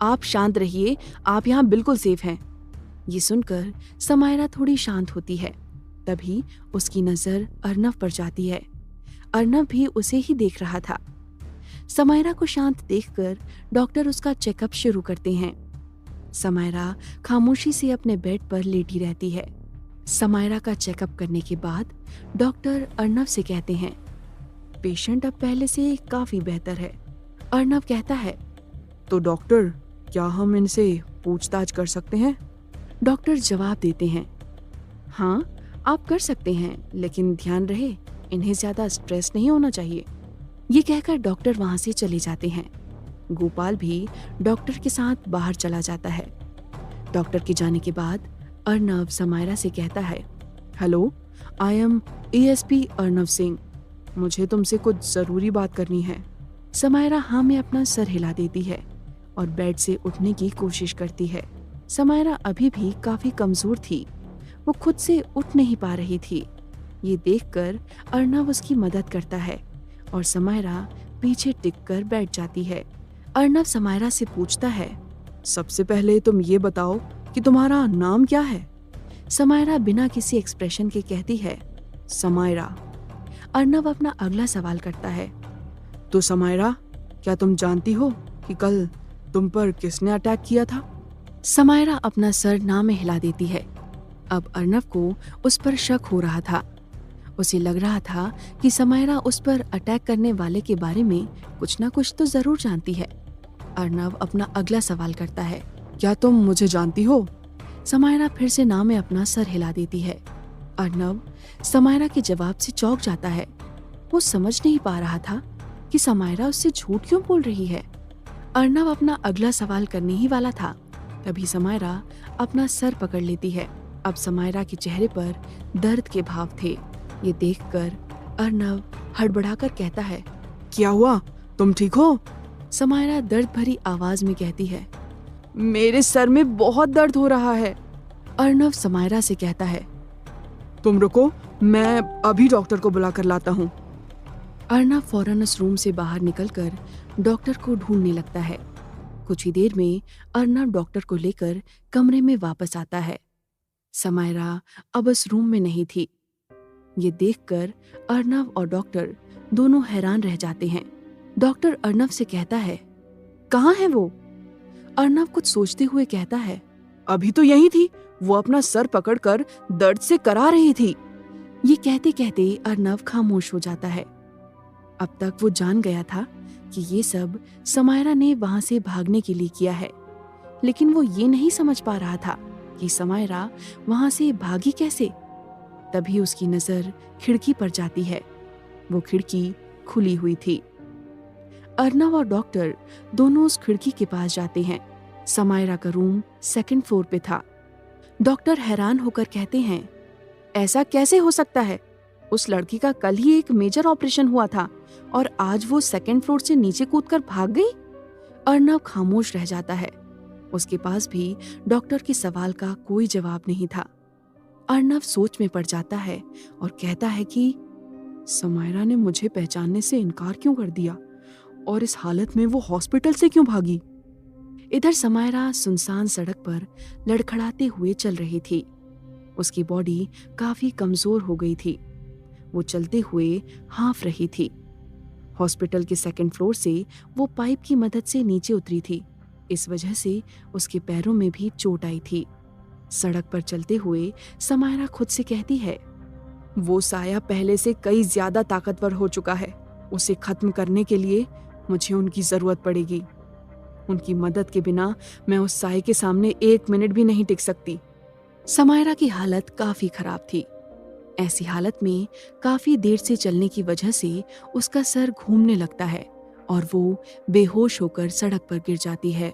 आप शांत रहिए, आप यहाँ बिल्कुल सेफ हैं। ये सुनकर समायरा थोड़ी शांत होती है। तभी उसकी नजर अर्नव पर जाती है। अर्नव भी उसे ही देख रहा था। समायरा को शांत देखकर डॉक्टर उसका चेकअप शुरू करते हैं। समायरा खामोशी से अपने बेड पर लेटी रहती है। समायरा का चेकअप करने के बाद डॉक्टर अर्नव से कहते हैं, पेशेंट अब पहले से काफी बेहतर है। अर्नव कहता है, तो डॉक्टर, क्या हम इनसे पूछताछ कर सकते हैं? डॉक्टर जवाब देते हैं, हाँ आप कर सकते हैं, लेकिन ध्यान रहे इन्हें ज्यादा स्ट्रेस नहीं होना चाहिए। ये कहकर डॉक्टर वहां से चले जाते हैं। गोपाल भी डॉक्टर के साथ बाहर चला जाता है। डॉक्टर के जाने के बाद अर्नव समायरा से कहता है, hello, I am ASP Arnav Singh. मुझे तुमसे कुछ जरूरी बात करनी है। समायरा हाँ में अपना सर हिला देती है और बेड से उठने की कोशिश करती है। समायरा अभी भी काफी कमजोर थी। वो खुद से उठ नहीं पा रही थी। ये देखकर अर्नव उसकी मदद करता है और समायरा पीछे टिककर बैठ जाती है। अर्नव समायरा से पूछता है, सबसे पहले तुम ये बताओ कि तुम्हारा नाम क्या है? समायरा बिना किसी एक्सप्रेशन के कहती है, समायरा। अर्नव अपना अगला सवाल करता है, तो समायरा, क्या तुम जानती हो कि कल तुम पर किसने अटैक किया था? समायरा अपना सर ना में हिला देती है। अब अर्नव को उस पर शक हो रहा था। उसे लग रहा था कि समायरा उस पर अटैक करने वाले के बारे में कुछ ना कुछ तो जरूर जानती है। अर्नव अपना अगला सवाल करता है, क्या तुम मुझे जानती हो? समायरा फिर से ना में अपना सर हिला देती है। अर्नव समायरा के जवाब से चौंक जाता है। वो समझ नहीं पा रहा था कि समायरा उससे झूठ क्यों बोल रही है। अर्नव अपना अगला सवाल करने ही वाला था, तभी समायरा अपना सर पकड़ लेती है। अब समायरा के चेहरे पर दर्द के भाव थे। ये देखकर अर्नव हड़बड़ाकर कहता है, क्या हुआ, तुम ठीक हो? समायरा दर्द भरी आवाज में कहती है, मेरे सर में बहुत दर्द हो रहा है। अर्नव समायरा से कहता है, तुम रुको, मैं अभी डॉक्टर को बुला कर लाता हूँ। अर्नव फौरन उस रूम से बाहर निकलकर डॉक्टर को ढूंढने लगता है। कुछ ही देर में अर्नव डॉक्टर को लेकर कमरे में वापस आता है। समायरा अब उस रूम में नहीं थी। ये देखकर अर्नव और डॉक्टर दोनों हैरान रह जाते हैं। डॉक्टर अर्नव से कहता है, कहाँ है वो? अर्नव कुछ सोचते हुए कहता है, अभी तो यही थी, वो अपना सर पकड़कर दर्द से करा रही थी। ये कहते कहते अर्नव खामोश हो जाता है। अब तक वो जान गया था कि ये सब समायरा ने वहां से भागने के लिए किया है, लेकिन वो ये नहीं समझ पा रहा था कि समायरा वहां से भागी कैसे। तभी उसकी नजर खिड़की पर जाती है। वो खिड़की खुली हुई थी। अर्नव और डॉक्टर दोनों उस खिड़की के पास जाते हैं। समायरा का रूम 2nd फ्लोर पे था। डॉक्टर हैरान होकर कहते हैं, ऐसा कैसे हो सकता है? उस लड़की का कल ही एक मेजर ऑपरेशन हुआ था और आज वो 2nd फ्लोर से नीचे कूदकर भाग गई। अर्नव खामोश रह जाता है। उसके पास भी डॉक्टर के सवाल का कोई जवाब नहीं था। अर्नव सोच में पड़ जाता है और कहता है कि समायरा ने मुझे पहचानने से इनकार क्यों कर दिया और इस हालत में वो हॉस्पिटल से क्यों भागी? इधर समायरा सुनसान सड़क पर लड़खड़ाते हुए चल रही थी। उसकी बॉडी काफी कमजोर हो गई थी। वो चलते हुए हाँफ रही थी। हॉस्पिटल के 2nd फ्लोर से वो पाइप की मदद से नीचे उतरी थी। इस वजह से उसके पैरों में भी चोट आई थी। सड़क पर चलते हुए समायरा खुद से कहती है, वो साया पहले से कई ज्यादा ताकतवर हो चुका है। उसे खत्म करने के लिए मुझे उनकी जरूरत पड़ेगी। उनकी मदद के बिना मैं उस साये के सामने 1 मिनट भी नहीं टिक सकती। समायरा की हालत काफी खराब थी। ऐसी हालत में काफी देर से चलने की वजह से उसका सर घूमने लगता है और वो बेहोश होकर सड़क पर गिर जाती है।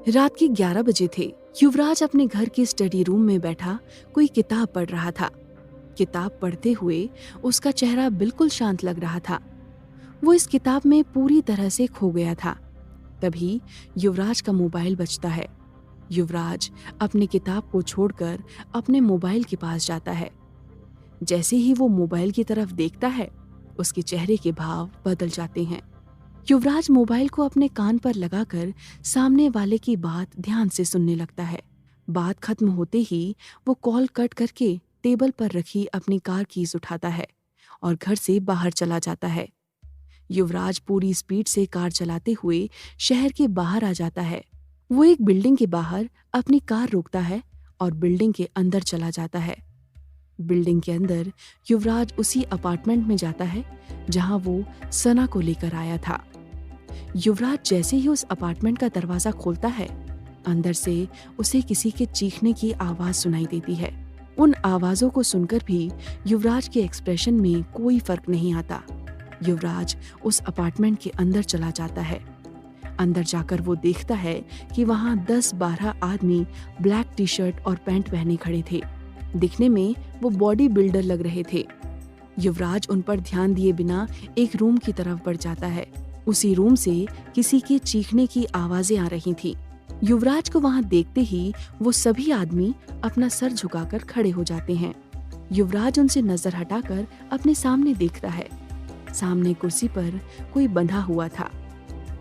रात के 11 बजे थे। युवराज अपने घर के स्टडी रूम में बैठा कोई किताब पढ़ रहा था। किताब पढ़ते हुए उसका चेहरा बिल्कुल शांत लग रहा था। वो इस किताब में पूरी तरह से खो गया था। तभी युवराज का मोबाइल बजता है। युवराज अपनी किताब को छोड़कर अपने मोबाइल के पास जाता है। जैसे ही वो मोबाइल की तरफ देखता है, उसके चेहरे के भाव बदल जाते हैं। युवराज मोबाइल को अपने कान पर लगाकर सामने वाले की बात ध्यान से सुनने लगता है। बात खत्म होते ही वो कॉल कट करके टेबल पर रखी अपनी कार कीज उठाता है और घर से बाहर चला जाता है। युवराज पूरी स्पीड से कार चलाते हुए शहर के बाहर आ जाता है। वो एक बिल्डिंग के बाहर अपनी कार रोकता है और बिल्डिंग के अंदर चला जाता है। बिल्डिंग के अंदर युवराज उसी अपार्टमेंट में जाता है जहां वो सना को लेकर आया था। युवराज जैसे ही उस अपार्टमेंट का दरवाजा खोलता है, अंदर से उसे किसी के चीखने की आवाज सुनाई देती है। उन आवाजों को सुनकर भी युवराज के एक्सप्रेशन में कोई फर्क नहीं आता। युवराज उस अपार्टमेंट के अंदर चला जाता है। अंदर जाकर वो देखता है कि वहां 10-12 आदमी ब्लैक टी-शर्ट और पैंट पहने खड़े थे। दिखने में वो बॉडी बिल्डर लग रहे थे। युवराज उन पर ध्यान दिए बिना एक रूम की तरफ बढ़ जाता है। उसी रूम से किसी के चीखने की आवाजें आ रही थीं। युवराज को वहां देखते ही वो सभी आदमी अपना सर झुकाकर खड़े हो जाते हैं। युवराज उनसे नजर हटाकर अपने सामने देखता है। सामने कुर्सी पर कोई बंधा हुआ था,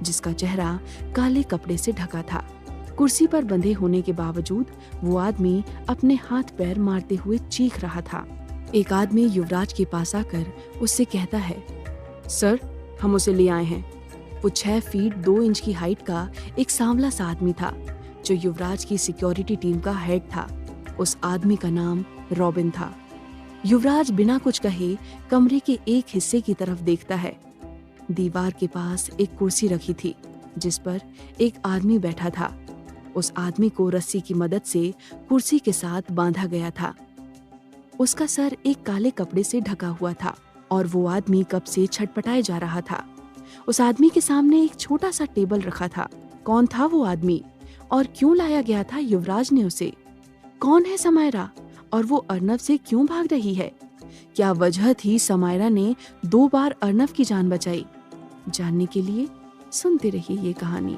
जिसका चेहरा काले कपड़े से ढका था। कुर्सी पर बंधे होने के बावजूद वो आदमी अपने हाथ पैर मारते हुए चीख रहा था। एक आदमी युवराज के पास आकर उससे कहता है, सर, हम उसे ले आए हैं। वो 6 फीट 2 इंच की हाइट का एक सांवला सा आदमी था, जो युवराज की सिक्योरिटी टीम का हेड था। उस आदमी का नाम रॉबिन था। युवराज बिना कुछ कहे कमरे के एक हिस्से की तरफ देखता है। दीवार के पास एक कुर्सी रखी थी, जिस पर एक आदमी बैठा था। उस आदमी को रस्सी की मदद से कुर्सी के साथ बांधा गया था। उसका सर एक काले कपड़े से ढका हुआ था और वो आदमी कब से छटपटाए जा रहा था। उस आदमी के सामने एक छोटा सा टेबल रखा था। कौन था वो आदमी और क्यों लाया गया था युवराज ने उसे? कौन है समायरा और वो अर्नव से क्यों भाग रही है? क्या वजह थी समायरा ने 2 बार अर्नव की जान बचाई? जानने के लिए सुनते रहिए ये कहानी।